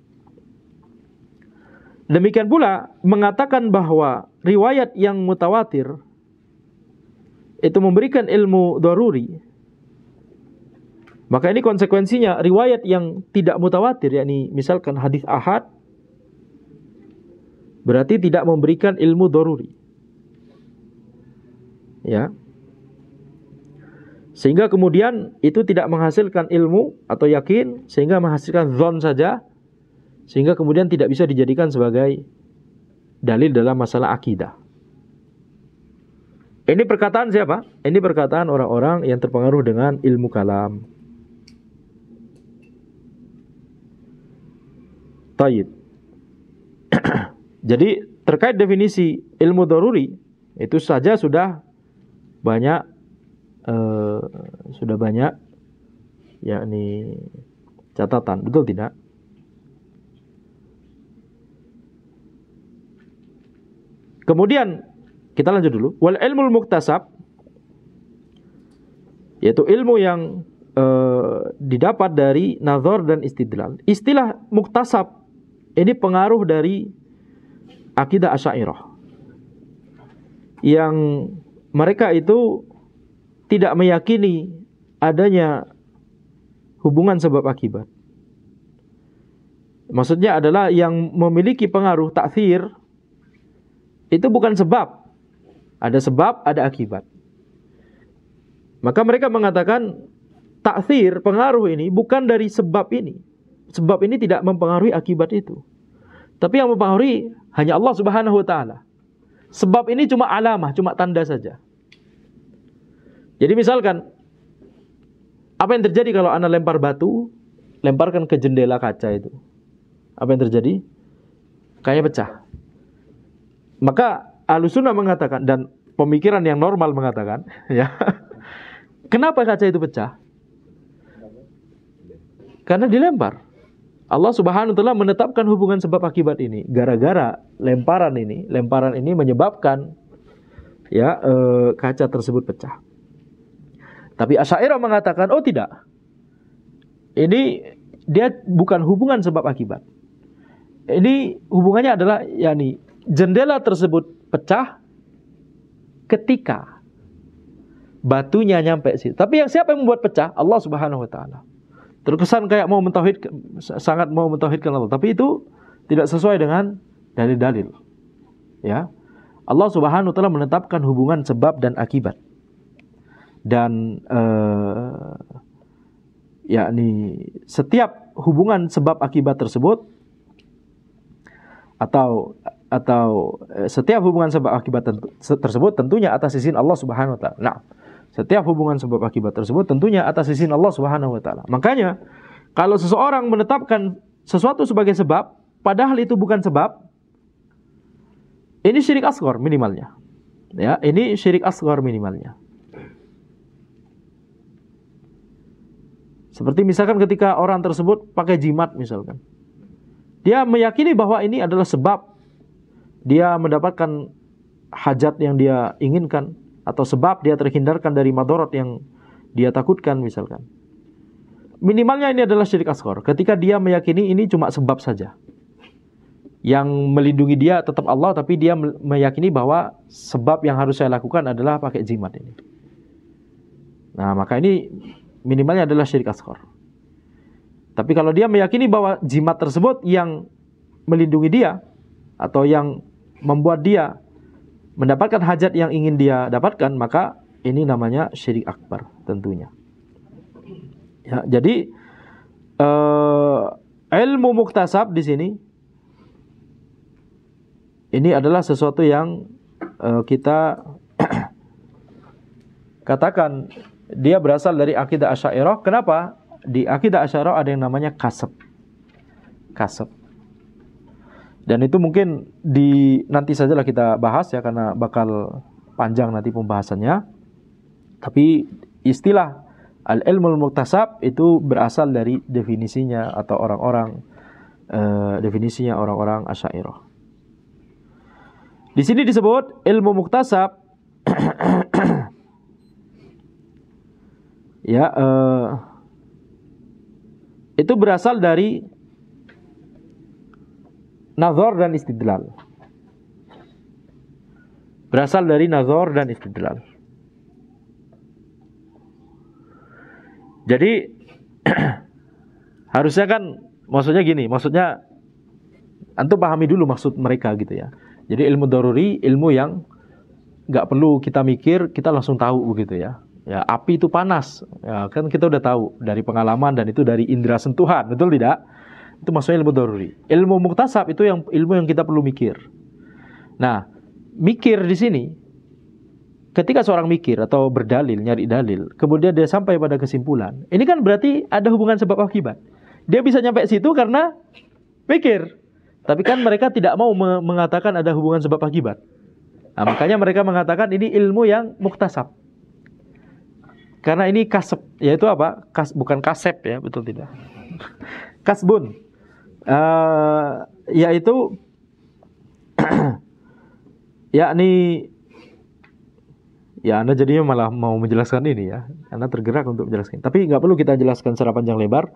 Demikian pula mengatakan bahwa riwayat yang mutawatir itu memberikan ilmu daruri, maka ini konsekuensinya riwayat yang tidak mutawatir, yakni misalkan hadis ahad, berarti tidak memberikan ilmu daruri. Ya. Sehingga kemudian itu tidak menghasilkan ilmu atau yakin, sehingga menghasilkan dzon saja, sehingga kemudian tidak bisa dijadikan sebagai dalil dalam masalah akidah. Ini perkataan siapa? Ini perkataan orang-orang yang terpengaruh dengan ilmu kalam. Taib. Jadi terkait definisi ilmu daruri itu saja sudah banyak yakni catatan, betul tidak? Kemudian kita lanjut dulu. Wal ilmul muktasab, yaitu ilmu yang didapat dari nazar dan istidlal. Istilah muktasab ini pengaruh dari akidah Asy'ariyah, yang mereka itu tidak meyakini adanya hubungan sebab akibat. Maksudnya adalah yang memiliki pengaruh ta'thir itu bukan sebab. Ada sebab, ada akibat. Maka mereka mengatakan ta'thir, pengaruh ini bukan dari sebab ini. Sebab ini tidak mempengaruhi akibat itu. Tapi yang mempengaruhi hanya Allah Subhanahu wa taala. Sebab ini cuma alamah, cuma tanda saja. Jadi misalkan, apa yang terjadi kalau anda lempar batu, lemparkan ke jendela kaca itu? Apa yang terjadi? Kayaknya pecah. Maka Ahlussunnah mengatakan, dan pemikiran yang normal mengatakan, ya, kenapa kaca itu pecah? Karena dilempar. Allah Subhanahu wa taala menetapkan hubungan sebab akibat ini. Gara-gara lemparan ini menyebabkan ya kaca tersebut pecah. Tapi Asy'ariyah mengatakan, oh tidak. Ini dia bukan hubungan sebab akibat. Ini hubungannya adalah yakni jendela tersebut pecah ketika batunya nyampe situ. Tapi siapa yang membuat pecah? Allah Subhanahu wa taala. Terkesan kayak sangat mau mentauhidkan Allah, tapi itu tidak sesuai dengan dalil-dalil. Ya. Allah Subhanahu wa taala menetapkan hubungan sebab dan akibat. Dan yakni setiap hubungan sebab akibat tersebut atau setiap hubungan sebab akibat tersebut tentunya atas izin Allah Subhanahu wa taala. Nah, setiap hubungan sebab akibat tersebut tentunya atas izin Allah Subhanahu wa taala. Makanya kalau seseorang menetapkan sesuatu sebagai sebab padahal itu bukan sebab, ini syirik asghar minimalnya. Ya, ini syirik asghar minimalnya. Seperti misalkan ketika orang tersebut pakai jimat misalkan. Dia meyakini bahwa ini adalah sebab dia mendapatkan hajat yang dia inginkan atau sebab dia terhindarkan dari madarat yang dia takutkan misalkan. Minimalnya ini adalah syirik asghar. Ketika dia meyakini ini cuma sebab saja. Yang melindungi dia tetap Allah, tapi dia meyakini bahwa sebab yang harus saya lakukan adalah pakai jimat ini. Nah, maka ini minimalnya adalah syirik asghar. Tapi kalau dia meyakini bahwa jimat tersebut yang melindungi dia atau yang membuat dia mendapatkan hajat yang ingin dia dapatkan, maka ini namanya syirik akbar tentunya. Ya, jadi ilmu muktasab di sini ini adalah sesuatu yang kita katakan dia berasal dari akidah Asy'ariyah. Kenapa? Di akidah Asy'ariyah ada yang namanya kasab. Kasab. Dan itu mungkin nanti sajalah kita bahas ya, karena bakal panjang nanti pembahasannya. Tapi istilah al-ilmul muktasab itu berasal dari definisinya atau definisinya orang-orang Asy'ariyah. Di sini disebut ilmu muktasab ya itu berasal dari nazar dan istidlal. Berasal dari nazar dan istidlal. Jadi harusnya kan maksudnya gini, maksudnya antum pahami dulu maksud mereka gitu ya. Jadi ilmu daruri, ilmu yang nggak perlu kita mikir, kita langsung tahu begitu ya. Ya, api itu panas, ya, kan kita udah tahu dari pengalaman dan itu dari indera sentuhan, betul tidak? Itu maksudnya ilmu daruri. Ilmu muktasab itu yang ilmu yang kita perlu mikir. Nah, mikir di sini, ketika seorang mikir atau berdalil, nyari dalil, kemudian dia sampai pada kesimpulan, ini kan berarti ada hubungan sebab akibat. Dia bisa nyampe situ karena mikir. Tapi kan mereka tidak mau mengatakan ada hubungan sebab akibat. Nah, makanya mereka mengatakan ini ilmu yang muktasab. Karena ini kasab, yaitu apa? Bukan kasep ya, betul tidak? Kasbun. Yaitu yakni ya Anda jadinya malah mau menjelaskan ini ya. Anda tergerak untuk menjelaskan. Tapi nggak perlu kita jelaskan secara panjang lebar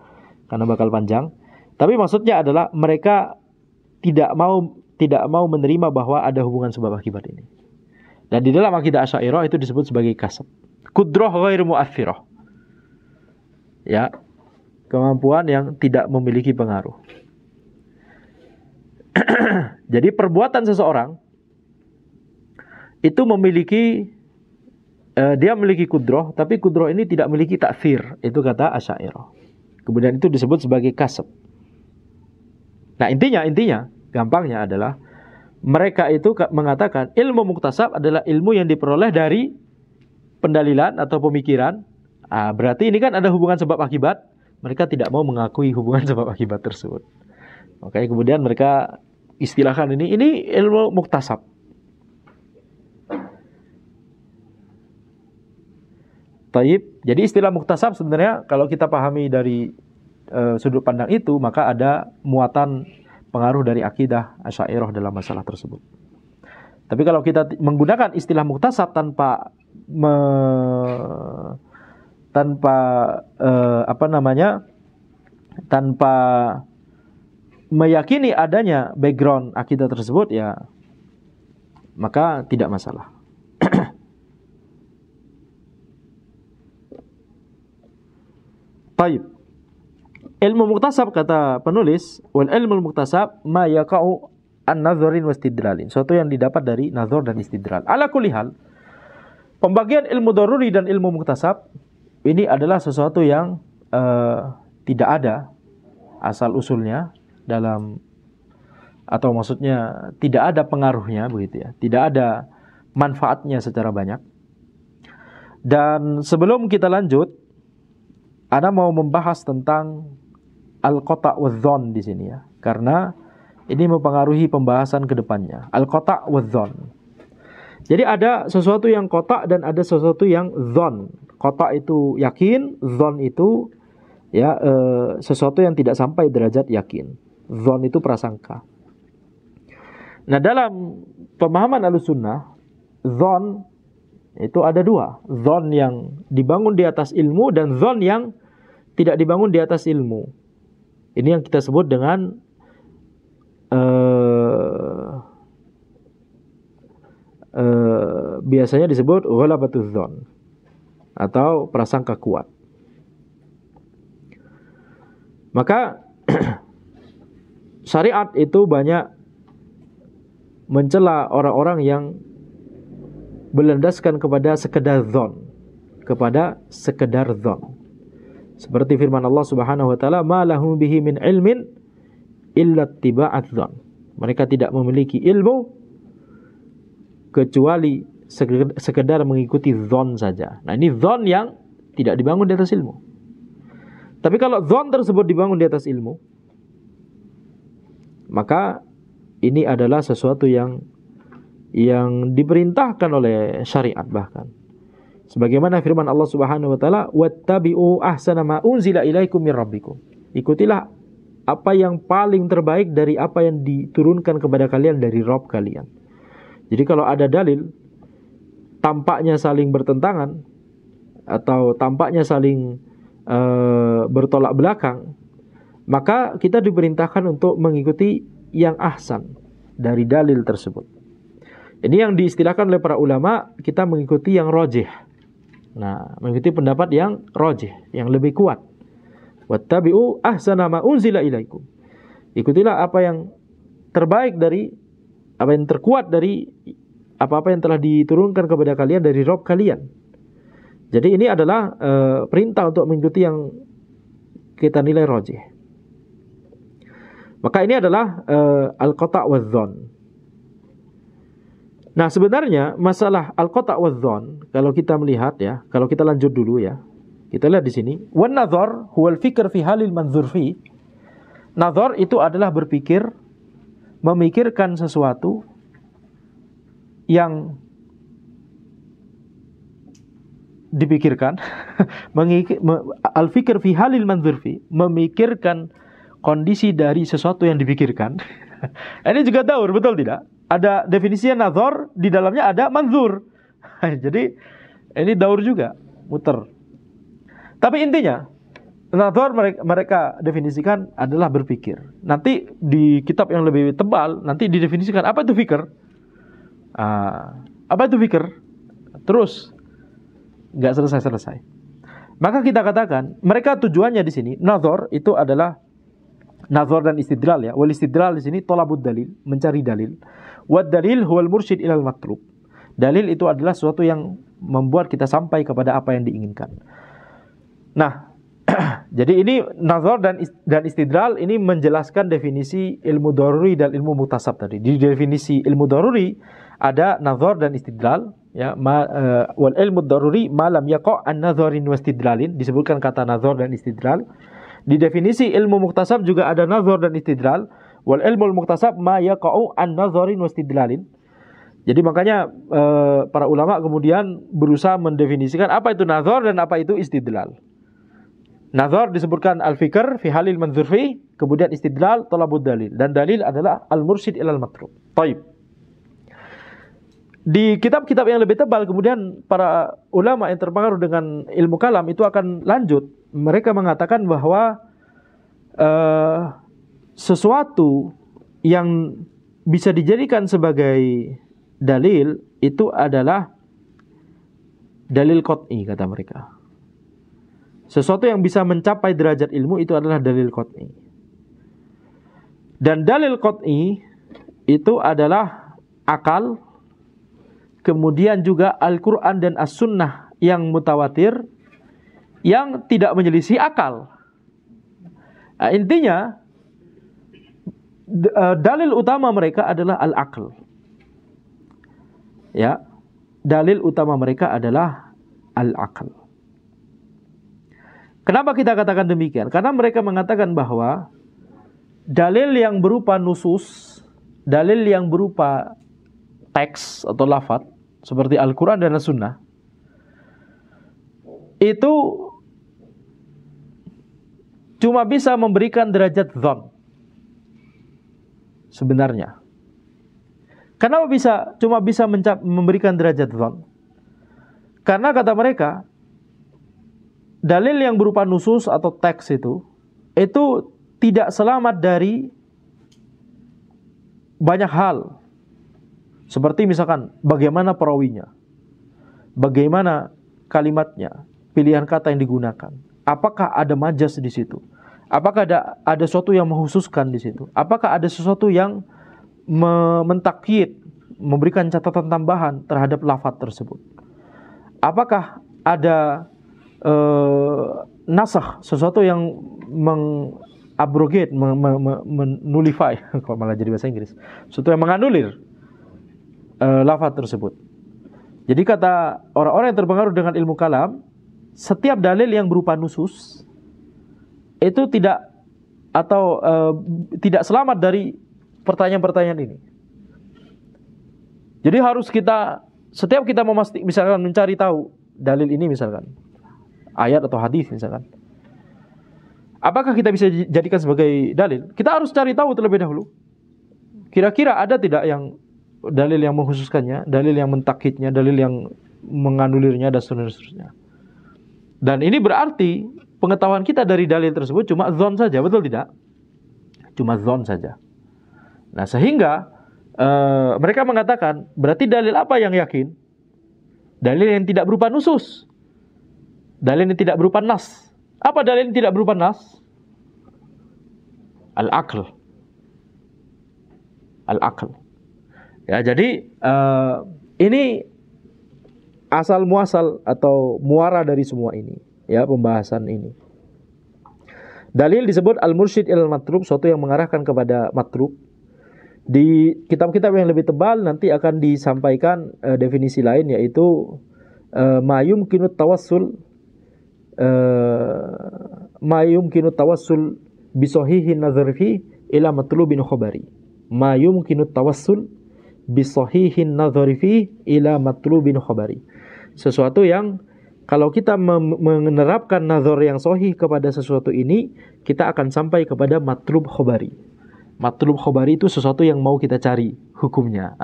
karena bakal panjang. Tapi maksudnya adalah mereka tidak mau menerima bahwa ada hubungan sebab akibat ini. Dan di dalam akidah Asy'ariyah itu disebut sebagai kasab. Qudrah ghairu mu'athirah. Ya. Kemampuan yang tidak memiliki pengaruh. Jadi perbuatan seseorang itu memiliki dia memiliki kudrah, tapi kudrah ini tidak memiliki ta'thir. Itu kata Asy'ariyah. Kemudian itu disebut sebagai kasab. Nah, intinya gampangnya adalah mereka itu mengatakan ilmu muktasab adalah ilmu yang diperoleh dari pendalilan atau pemikiran. Berarti ini kan ada hubungan sebab akibat. Mereka tidak mau mengakui hubungan sebab akibat tersebut. Oke, kemudian mereka istilahkan ini ilmu muktasab. Taib. Jadi istilah muktasab sebenarnya kalau kita pahami dari sudut pandang itu, maka ada muatan pengaruh dari akidah Asy'ariyah dalam masalah tersebut. Tapi kalau kita menggunakan istilah muktasab tanpa tanpa meyakini adanya background akidah tersebut, ya maka tidak masalah. Taib. Ilmu muktasab kata penulis, wal ilmu muktasab ma yaqa'u an-nadharin wastidlalin. Suatu yang didapat dari nazar dan istidlal. Ala kulli hal, pembagian ilmu daruri dan ilmu muktasab ini adalah sesuatu yang tidak ada asal usulnya dalam, atau maksudnya tidak ada pengaruhnya begitu ya. Tidak ada manfaatnya secara banyak. Dan sebelum kita lanjut, Ana mau membahas tentang al-qata' wadh-dhon di sini ya. Karena ini mempengaruhi pembahasan ke depannya. Al-qata' wadh-dhon. Jadi ada sesuatu yang qata' dan ada sesuatu yang dhon. Qata' itu yakin, dhon itu ya sesuatu yang tidak sampai derajat yakin. Dhon itu prasangka. Nah, dalam pemahaman Ahlussunnah, dhon Itu ada dua, dzon yang dibangun di atas ilmu dan dzon yang tidak dibangun di atas ilmu. Ini yang kita sebut dengan biasanya disebut ghalabatuz dzon atau prasangka kuat. Maka syariat itu banyak mencela orang-orang yang berlandaskan kepada sekedar dzon, kepada sekedar dzon. Seperti firman Allah Subhanahu wa taala, "Ma lahum bihi min ilmin illa ittiba'adz dzon." Mereka tidak memiliki ilmu kecuali sekedar mengikuti dzon saja. Nah, ini dzon yang tidak dibangun di atas ilmu. Tapi kalau dzon tersebut dibangun di atas ilmu, maka ini adalah sesuatu yang diperintahkan oleh syariat bahkan. Sebagaimana firman Allah Subhanahu wa taala, "Wattabi'u ahsana ma unzila ilaikum mir rabbikum." Ikutilah apa yang paling terbaik dari apa yang diturunkan kepada kalian dari Rabb kalian. Jadi kalau ada dalil tampaknya saling bertentangan atau tampaknya saling bertolak belakang, maka kita diperintahkan untuk mengikuti yang ahsan dari dalil tersebut. Ini yang diistilahkan oleh para ulama, kita mengikuti yang rajih. Nah, mengikuti pendapat yang rajih, yang lebih kuat. Wattabi'u ahsana ma unzila ilaikum. Ikutilah apa yang terbaik dari, apa yang terkuat dari apa-apa yang telah diturunkan kepada kalian dari Rabb kalian. Jadi ini adalah perintah untuk mengikuti yang kita nilai rajih. Maka ini adalah al-qata' wadh-dhon. Nah, sebenarnya masalah al-qata' wadh-dhon, kalau kita melihat ya, kalau kita lanjut dulu ya. Kita lihat di sini, wan nadhar huwal fikr fi halil manzur fi. Nadhar itu adalah berpikir, memikirkan sesuatu yang dipikirkan. Al-fikr fi halil manzur fi, memikirkan kondisi dari sesuatu yang dipikirkan. Ini juga daur, betul tidak? Ada definisinya nazar, di dalamnya ada manzur. Jadi ini daur juga, muter. Tapi intinya nazar mereka definisikan adalah berpikir. Nanti di kitab yang lebih tebal nanti didefinisikan apa itu fikir. Apa itu fikir? Terus nggak selesai-selesai. Maka kita katakan mereka tujuannya di sini nazar itu adalah nazar dan istidlal ya. Wal istidlal di sini thalabud dalil, mencari dalil. Wad dalil huwal mursyid ilal matlub. Dalil itu adalah sesuatu yang membuat kita sampai kepada apa yang diinginkan. Nah, jadi ini nazar dan istidlal ini menjelaskan definisi ilmu daruri dan ilmu muktasab tadi. Di definisi ilmu daruri ada nazar dan istidlal ya, wal ilmu daruri ma lam yaqa' an nazarin wa istidlalin, disebutkan kata nazar dan istidlal. Di definisi ilmu muktasab juga ada nazar dan istidlal. Wal ilmu muktasab ma yaqa'u an nazarin wa istidlalin. Jadi makanya para ulama kemudian berusaha mendefinisikan apa itu nazar dan apa itu istidlal. Nazar disebutkan al-fikr fi halil manzur fi, kemudian istidlal talabud dalil, dan dalil adalah al-mursyid ilal matlub. Baik. Di kitab-kitab yang lebih tebal kemudian para ulama yang terpengaruh dengan ilmu kalam itu akan lanjut. Mereka mengatakan bahwa sesuatu yang bisa dijadikan sebagai dalil itu adalah dalil qat'i, kata mereka. Sesuatu yang bisa mencapai derajat ilmu itu adalah dalil qat'i. Dan dalil qat'i itu adalah akal, kemudian juga Al-Quran dan As-Sunnah yang mutawatir, yang tidak menyelisih akal. Nah, intinya dalil utama mereka adalah al-aql. Ya, dalil utama mereka adalah al-aql. Kenapa kita katakan demikian? Karena mereka mengatakan bahwa dalil yang berupa nusus, dalil yang berupa teks atau lafaz seperti Al-Quran dan As-Sunnah itu cuma bisa memberikan derajat dzan sebenarnya. Kenapa cuma bisa memberikan derajat dzan? Karena kata mereka, dalil yang berupa nusus atau teks itu tidak selamat dari banyak hal. Seperti misalkan bagaimana perawinya, bagaimana kalimatnya, pilihan kata yang digunakan. Apakah ada majas di situ? Apakah ada sesuatu yang menghususkan di situ? Apakah ada sesuatu yang mentakyid, memberikan catatan tambahan terhadap lafaz tersebut? Apakah ada nasakh, sesuatu yang mengabrogate, menulify, kalau malah jadi bahasa Inggris, sesuatu yang menganulir lafaz tersebut. Jadi kata orang-orang yang terpengaruh dengan ilmu kalam, setiap dalil yang berupa nusus itu tidak selamat dari pertanyaan-pertanyaan ini. Jadi harus setiap kita misalkan mencari tahu dalil ini, misalkan ayat atau hadis misalkan, apakah kita bisa jadikan sebagai dalil? Kita harus cari tahu terlebih dahulu. Kira-kira ada tidak yang dalil yang mengkhususkannya, dalil yang mentakyidnya, dalil yang menganulirnya, dan seterusnya. Dan ini berarti pengetahuan kita dari dalil tersebut cuma zon saja, betul tidak? Cuma zon saja. Nah, sehingga mereka mengatakan, berarti dalil apa yang yakin? Dalil yang tidak berupa nusus, dalil yang tidak berupa nas. Apa dalil yang tidak berupa nas? Al-aql. Al-aql. Ya, jadi ini asal muasal atau muara dari semua ini, ya, pembahasan ini. Dalil disebut al-mursyid ilal matlub, suatu yang mengarahkan kepada matlub. Di kitab-kitab yang lebih tebal nanti akan disampaikan definisi lain, yaitu ma yumkinut tawassul bi sahihin nazar fi ila matlubin khabari. Ma yumkinut tawassul bi sahihin nazar fi ila matlubin khabari. Sesuatu yang kalau kita menerapkan nazar yang sahih kepada sesuatu ini, kita akan sampai kepada matlub khabari. Matlub khabari itu sesuatu yang mau kita cari hukumnya.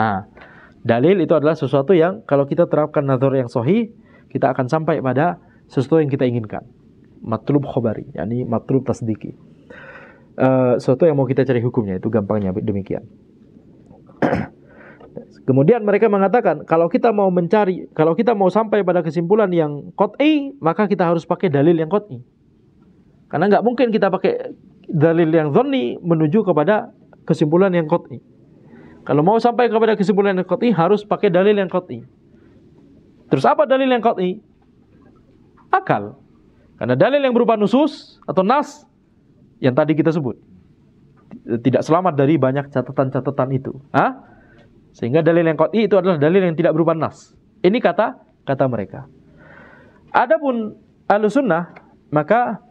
Dalil itu adalah sesuatu yang kalau kita terapkan nazar yang sahih, kita akan sampai pada sesuatu yang kita inginkan. Matlub khabari, yakni matlub tasdiki. Sesuatu yang mau kita cari hukumnya, itu gampangnya demikian. Kemudian mereka mengatakan, kalau kita mau sampai pada kesimpulan yang qat'i, maka kita harus pakai dalil yang qat'i. Karena nggak mungkin kita pakai dalil yang dhanni menuju kepada kesimpulan yang qat'i. Kalau mau sampai kepada kesimpulan yang qat'i, harus pakai dalil yang qat'i. Terus apa dalil yang qat'i? Akal. Karena dalil yang berupa nusus atau nas yang tadi kita sebut tidak selamat dari banyak catatan-catatan itu. Sehingga dalil yang qat'i itu adalah dalil yang tidak berupa nas. Ini kata mereka. Adapun Ahlussunnah, maka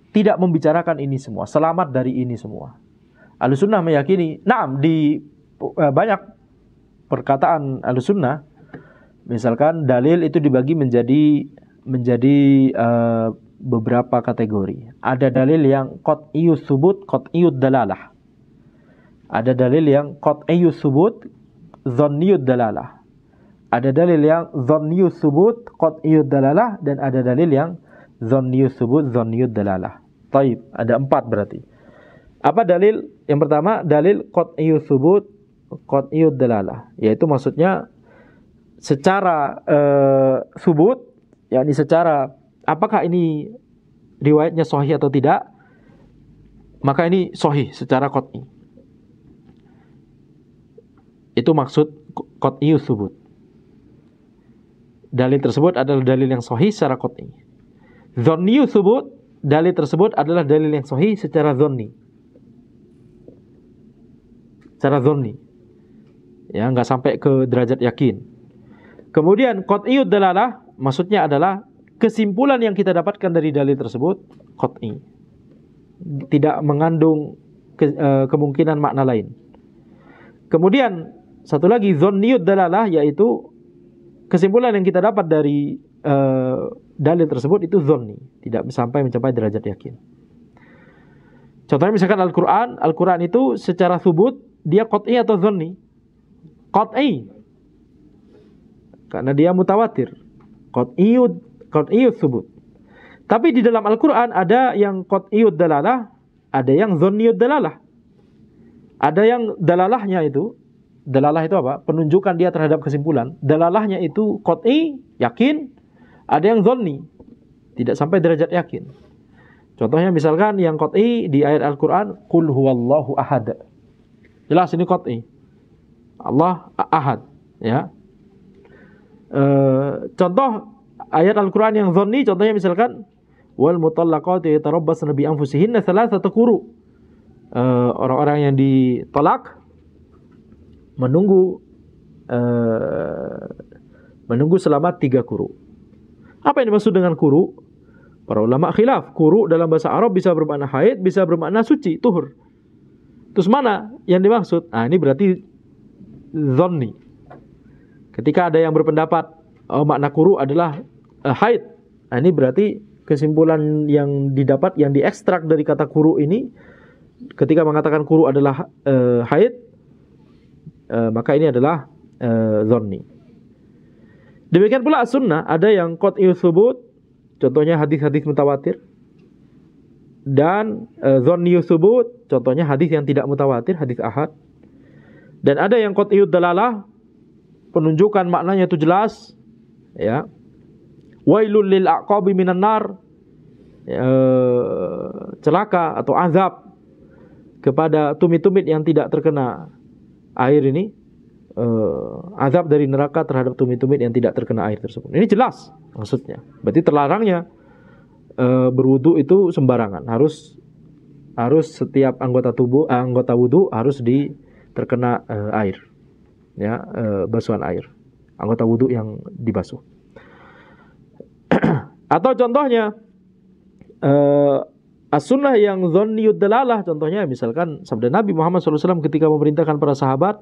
tidak membicarakan ini semua, selamat dari ini semua. Ahlussunnah meyakini, di banyak perkataan Ahlussunnah, misalkan dalil itu dibagi menjadi beberapa kategori. Ada dalil yang qat'iyus subut, qat'iyud dalalah. Ada dalil yang qat'iyus subut, dhanniyud dalalah. Ada dalil yang dhanniyus subut, qat'iyud dalalah, dan ada dalil yang dhanniyus subut, dhanniyud dalalah. Taib, ada 4 berarti. Apa dalil? Yang pertama, dalil qat'iyus subut, qat'iyud dalalah, yaitu maksudnya secara subut, yakni secara apakah ini riwayatnya sahih atau tidak, maka ini sahih secara qat'i. Itu maksud qat'iyus subut. Dalil tersebut adalah dalil yang sahih secara qat'i. Dhanniyus subut, dalil tersebut adalah dalil yang sahih secara dhanni. Secara dhanni. Ya, enggak sampai ke derajat yakin. Kemudian qat'iyud dalalah maksudnya adalah kesimpulan yang kita dapatkan dari dalil tersebut qat'i. Tidak mengandung kemungkinan makna lain. Kemudian satu lagi dhanniyud dalalah, yaitu kesimpulan yang kita dapat dari dalil tersebut itu dhanni, tidak sampai mencapai derajat yakin. Contohnya misalkan Al-Quran itu secara subut dia qat'i atau dhanni? Qat'i. karena dia mutawatir. Qat'iyut tsubut. Tapi di dalam Al-Qur'an ada yang qat'iyut dalalah, ada yang dhanniyut dalalah. Ada yang dalalahnya itu, dalalah itu apa? Penunjukan dia terhadap kesimpulan. Dalalahnya itu qat'i, yakin. Ada yang dhanni, tidak sampai derajat yakin. Contohnya misalkan yang qat'i di ayat Al-Qur'an, qul huwallahu ahad. Jelas ini qat'i. Allah ahad, ya. Contoh ayat Al-Qur'an yang dhanni, contohnya misalkan wal mutallaqatu yatarabbasna bi anfusihinna thalathata quru. Orang-orang yang ditolak menunggu selama 3 quru. Apa yang dimaksud dengan quru? Para ulama khilaf. Quru dalam bahasa Arab bisa bermakna haid, bisa bermakna suci, tuhur. Terus mana yang dimaksud? Nah, ini berarti dhanni. Ketika ada yang berpendapat makna quru adalah haid. Nah, ini berarti kesimpulan yang didapat, yang diekstrak dari kata quru ini, ketika mengatakan quru adalah haid, maka ini adalah dhanni. Demikian pula as-sunnah, ada yang qat'iyut tsubut, contohnya hadis-hadis mutawatir, dan dhanniyut tsubut, contohnya hadis yang tidak mutawatir, hadis ahad. Dan ada yang qat'iyut dalalah, penunjukan maknanya itu jelas, ya. Wailul lil aqabi minan nar, celaka atau azab kepada tumit-tumit yang tidak terkena air ini, azab dari neraka terhadap tumit-tumit yang tidak terkena air tersebut. Ini jelas maksudnya. Berarti terlarangnya berwudu itu sembarangan. Harus setiap anggota wudu harus terkena air, ya, basuhan air. Anggota wudu yang dibasuh. Atau contohnya as-sunnah yang dhanniyud dalalah, contohnya misalkan sabda Nabi Muhammad SAW ketika memerintahkan para sahabat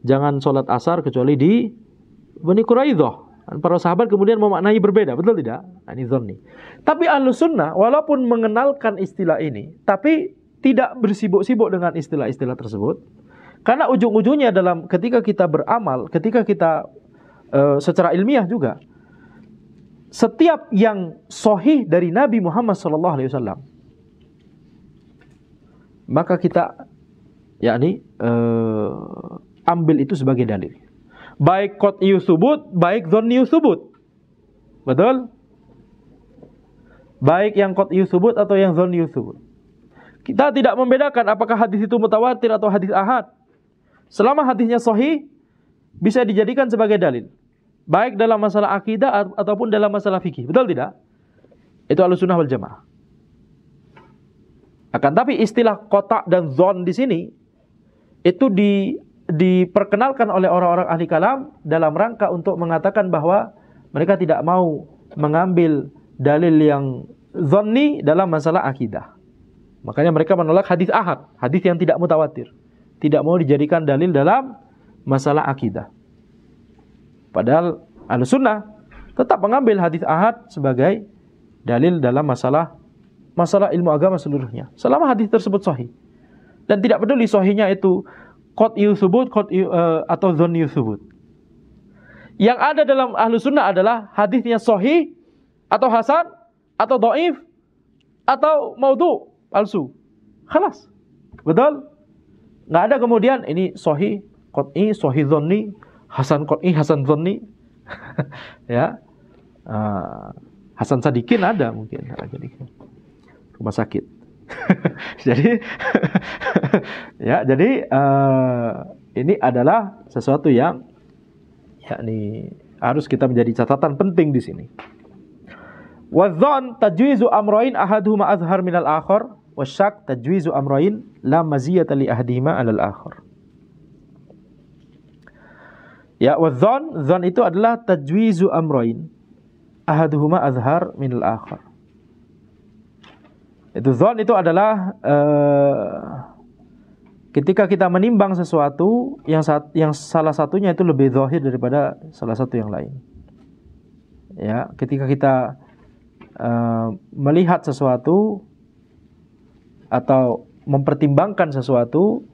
jangan sholat asar kecuali di Bani Quraidah. Para sahabat kemudian memaknai berbeda, betul tidak? Nah, ini dhanni. Tapi Ahlus Sunnah walaupun mengenalkan istilah ini, tapi tidak bersibuk-sibuk dengan istilah-istilah tersebut, karena ujung-ujungnya dalam ketika kita beramal, ketika kita secara ilmiah juga, setiap yang sahih dari Nabi Muhammad SAW, maka kita ambil itu sebagai dalil. Baik qat'iyut tsubut, baik dhanniyut tsubut. Betul? Baik yang qat'iyut tsubut atau yang dhanniyut tsubut. Kita tidak membedakan apakah hadis itu mutawatir atau hadis ahad. Selama hadisnya sahih, bisa dijadikan sebagai dalil. Baik dalam masalah akidah ataupun dalam masalah fikih. Betul tidak? Itu Ahlussunnah wal Jamaah. Akan tapi istilah qata' dan dhon di sini itu diperkenalkan oleh orang-orang ahli kalam dalam rangka untuk mengatakan bahwa mereka tidak mau mengambil dalil yang dhanni dalam masalah akidah. Makanya mereka menolak hadis ahad, hadis yang tidak mutawatir. Tidak mau dijadikan dalil dalam masalah akidah. Padahal Ahlussunnah tetap mengambil hadis ahad sebagai dalil dalam masalah ilmu agama seluruhnya, selama hadis tersebut sahih. Dan tidak peduli sahihnya itu qat'iyut tsubut atau dhanniyut tsubut. Yang ada dalam Ahlussunnah adalah hadisnya sahih atau hasan atau dhaif atau maudhu, palsu. Khalas. Betul? Enggak ada kemudian ini sahih qat'i, sahih dhanni, hasan qat'i, hasan dhanni. Ya. Hasan Sadikin ada mungkin, rumah sakit. Jadi ini adalah sesuatu yang harus kita menjadi catatan penting di sini. Wadh-dhann tajwizu amrayn ahaduhuma azhar minal akhar, wasyak tajwizu amrayn la maziyata li ahadihima 'alal akhar. Ya, wadh-dhann itu adalah tajwizu amrayn ahaduhuma azhar minal akhar. Itu dhon itu adalah ketika kita menimbang sesuatu yang salah satunya itu lebih zahir daripada salah satu yang lain. Ya, ketika kita melihat sesuatu atau mempertimbangkan sesuatu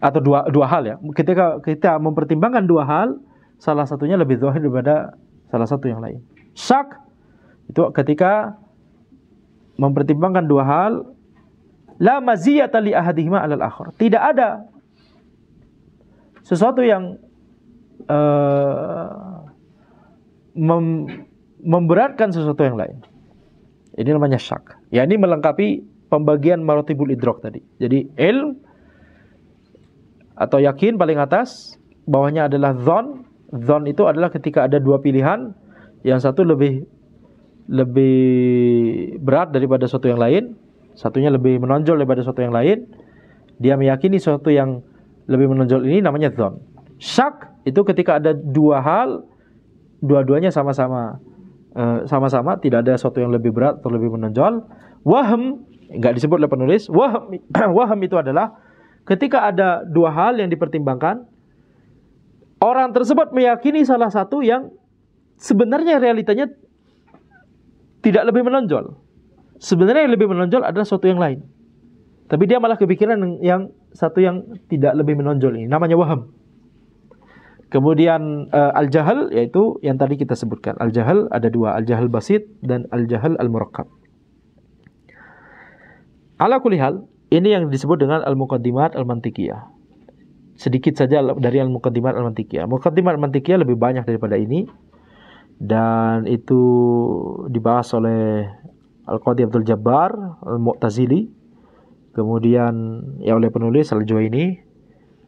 atau dua hal ya. Ketika kita mempertimbangkan dua hal, salah satunya lebih zahir daripada salah satu yang lain. Syak itu ketika mempertimbangkan dua hal, la maziyata li ahadihima 'alal akhar. Tidak ada sesuatu yang memberatkan sesuatu yang lain. Ini namanya syak. Ya, ini melengkapi pembagian maratibul idrak tadi. Jadi ilm atau yakin paling atas, bawahnya adalah dzan. Dzan itu adalah ketika ada dua pilihan, yang satu lebih berat daripada sesuatu yang lain, satunya lebih menonjol daripada sesuatu yang lain. Dia meyakini sesuatu yang lebih menonjol ini namanya dzan. Syak itu ketika ada dua hal, dua-duanya sama-sama tidak ada sesuatu yang lebih berat atau lebih menonjol. Wahm enggak disebut oleh penulis. Wahm itu adalah ketika ada dua hal yang dipertimbangkan, orang tersebut meyakini salah satu yang sebenarnya realitanya tidak lebih menonjol. Sebenarnya yang lebih menonjol adalah sesuatu yang lain, tapi dia malah kepikiran yang satu yang tidak lebih menonjol ini. Namanya waham. Kemudian al-jahal, yaitu yang tadi kita sebutkan. Al-jahal ada dua, al-jahal basit dan al-jahal al-murakkab. Ala kulli hal, ini yang disebut dengan al-muqaddimat al-mantiqiyah. Sedikit saja dari al-muqaddimat al-mantiqiyah. Muqaddimat al-mantiqiyah lebih banyak daripada ini, dan itu dibahas oleh Al-Qadhi Abdul Jabbar Al-Mu'tazili, kemudian ya oleh penulis Al-Juwaini,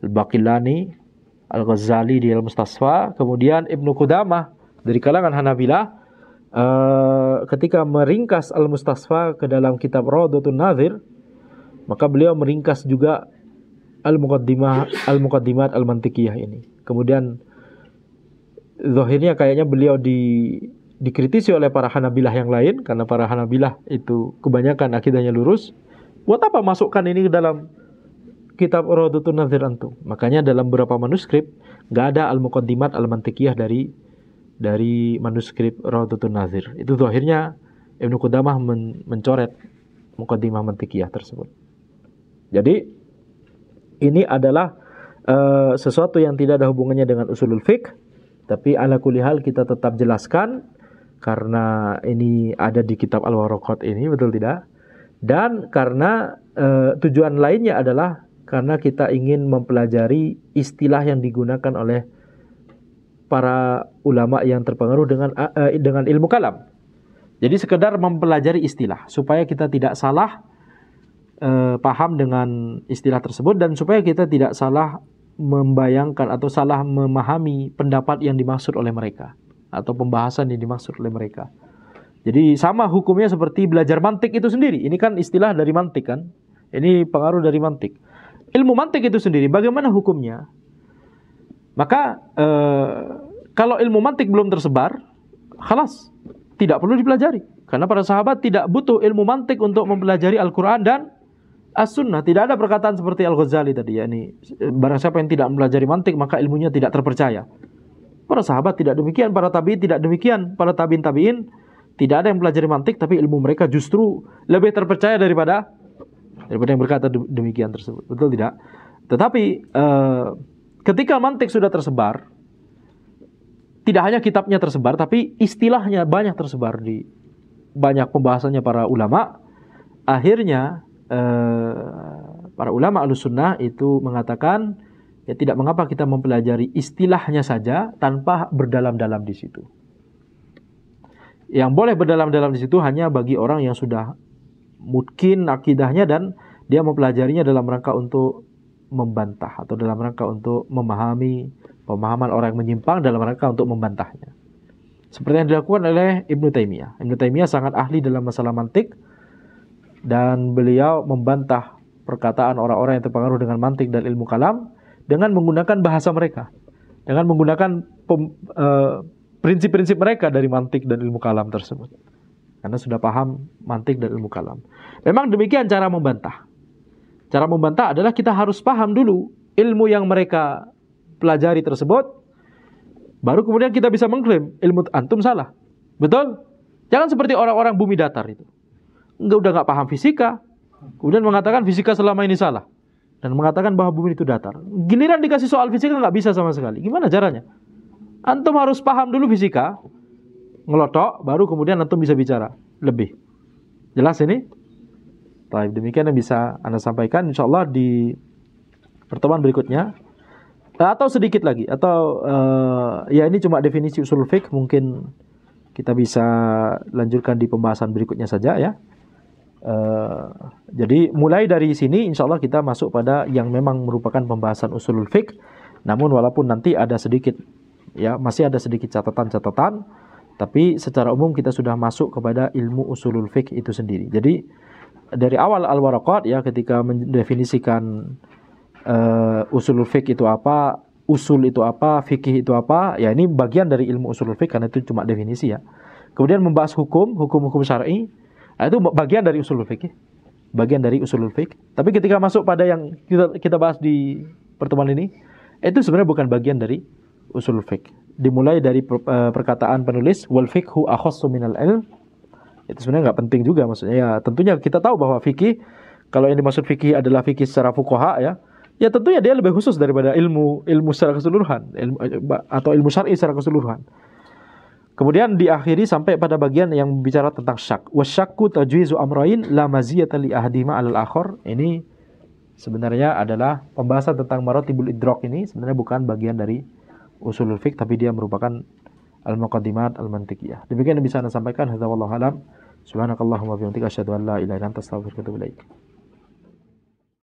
Al-Baqillani, Al-Ghazali di Al-Mustasfa, kemudian Ibnu Qudamah dari kalangan Hanabilah ketika meringkas Al-Mustasfa ke dalam kitab Rawdatun Nadhir, maka beliau meringkas juga Al-Muqaddimat Al-Mantiqiyah ini. Kemudian zahirnya kayaknya beliau dikritisi oleh para Hanabilah yang lain, karena para Hanabilah itu kebanyakan akidahnya lurus. Buat apa masukkan ini ke dalam kitab Rawdatun Nadhir antum? Makanya dalam beberapa manuskrip nggak ada al-muqaddimat al-mantiqiyah dari manuskrip Rawdatun Nadhir. Itu zahirnya Ibnu Qudamah mencoret muqaddimah mantiqiyah tersebut. Jadi ini adalah sesuatu yang tidak ada hubungannya dengan usulul fiqh, tapi ala kulli hal kita tetap jelaskan karena ini ada di kitab Al-Waraqat ini, betul tidak? Dan karena tujuan lainnya adalah karena kita ingin mempelajari istilah yang digunakan oleh para ulama yang terpengaruh dengan ilmu kalam. Jadi sekedar mempelajari istilah supaya kita tidak salah paham dengan istilah tersebut, dan supaya kita tidak salah membayangkan atau salah memahami pendapat yang dimaksud oleh mereka atau pembahasan yang dimaksud oleh mereka. Jadi sama hukumnya seperti belajar mantik itu sendiri. Ini kan istilah dari mantik kan. Ini pengaruh dari mantik. Ilmu mantik itu sendiri bagaimana hukumnya? Maka kalau ilmu mantik belum tersebar, khalas, tidak perlu dipelajari. Karena para sahabat tidak butuh ilmu mantik untuk mempelajari Al-Quran dan As-Sunnah. Tidak ada perkataan seperti Al-Ghazali tadi, yakni barang siapa yang tidak mempelajari mantik maka ilmunya tidak terpercaya. Para sahabat tidak demikian, para tabi'in tidak demikian, para tabi'in tidak ada yang mempelajari mantik tapi ilmu mereka justru lebih terpercaya daripada yang berkata demikian tersebut. Betul tidak? Tetapi ketika mantik sudah tersebar, tidak hanya kitabnya tersebar, tapi istilahnya banyak tersebar di banyak pembahasannya para ulama. Akhirnya para ulama Ahlussunnah itu mengatakan, ya tidak mengapa kita mempelajari istilahnya saja tanpa berdalam-dalam di situ. Yang boleh berdalam-dalam di situ hanya bagi orang yang sudah mungkin akidahnya dan dia mempelajarinya dalam rangka untuk membantah atau dalam rangka untuk memahami pemahaman orang yang menyimpang, dalam rangka untuk membantahnya. Seperti yang dilakukan oleh Ibnu Taimiyah. Ibnu Taimiyah sangat ahli dalam masalah mantik dan beliau membantah perkataan orang-orang yang terpengaruh dengan mantik dan ilmu kalam dengan menggunakan bahasa mereka, dengan menggunakan prinsip-prinsip mereka dari mantik dan ilmu kalam tersebut. Karena sudah paham mantik dan ilmu kalam. Memang demikian cara membantah. Cara membantah adalah kita harus paham dulu ilmu yang mereka pelajari tersebut, baru kemudian kita bisa mengklaim ilmu antum salah. Betul? Jangan seperti orang-orang bumi datar itu. Udah nggak paham fisika, kemudian mengatakan fisika selama ini salah, dan mengatakan bahwa bumi itu datar. Giliran dikasih soal fisika nggak bisa sama sekali. Gimana caranya? Antum harus paham dulu fisika, ngelotok, baru kemudian antum bisa bicara lebih. Jelas ini? Baik, demikian yang bisa Anda sampaikan. InsyaAllah di pertemuan berikutnya, atau sedikit lagi, atau ya ini cuma definisi usul fiqh, mungkin kita bisa lanjutkan di pembahasan berikutnya saja ya. Jadi mulai dari sini insya Allah kita masuk pada yang memang merupakan pembahasan usulul fiqh. Namun walaupun nanti ada sedikit ya, masih ada sedikit catatan-catatan, tapi secara umum kita sudah masuk kepada ilmu usulul fiqh itu sendiri. Jadi dari awal al-waraqat ya, ketika mendefinisikan usulul fiqh itu apa, usul itu apa, fikih itu apa, ya ini bagian dari ilmu usulul fiqh karena itu cuma definisi ya. Kemudian membahas hukum-hukum syar'i, itu bagian dari usulul fiqh, bagian dari usulul fiqh. Tapi ketika masuk pada yang kita bahas di pertemuan ini, itu sebenarnya bukan bagian dari usulul fiqh. Dimulai dari perkataan penulis wal fiqhu akhassu minal ilm. Itu sebenarnya nggak penting juga, maksudnya ya tentunya kita tahu bahwa fikih, kalau yang dimaksud fikih adalah fikih secara fuqaha ya, ya tentunya dia lebih khusus daripada ilmu secara keseluruhan, atau ilmu syar'i secara keseluruhan. Kemudian diakhiri sampai pada bagian yang bicara tentang syak. Wasyakku tajwizu amrain la maziyata li ahadima 'alal akhar. Ini sebenarnya adalah pembahasan tentang maratibul idrak, ini sebenarnya bukan bagian dari usulul fiqh, tapi dia merupakan al-muqaddimat al-mantiqiyah. Demikian yang bisa Anda sampaikan. Hadza wallahu alam. Subhanakallahumma wa bihamdika asyhadu an la ilaha illa anta astaghfiruka wa atubu ilaik.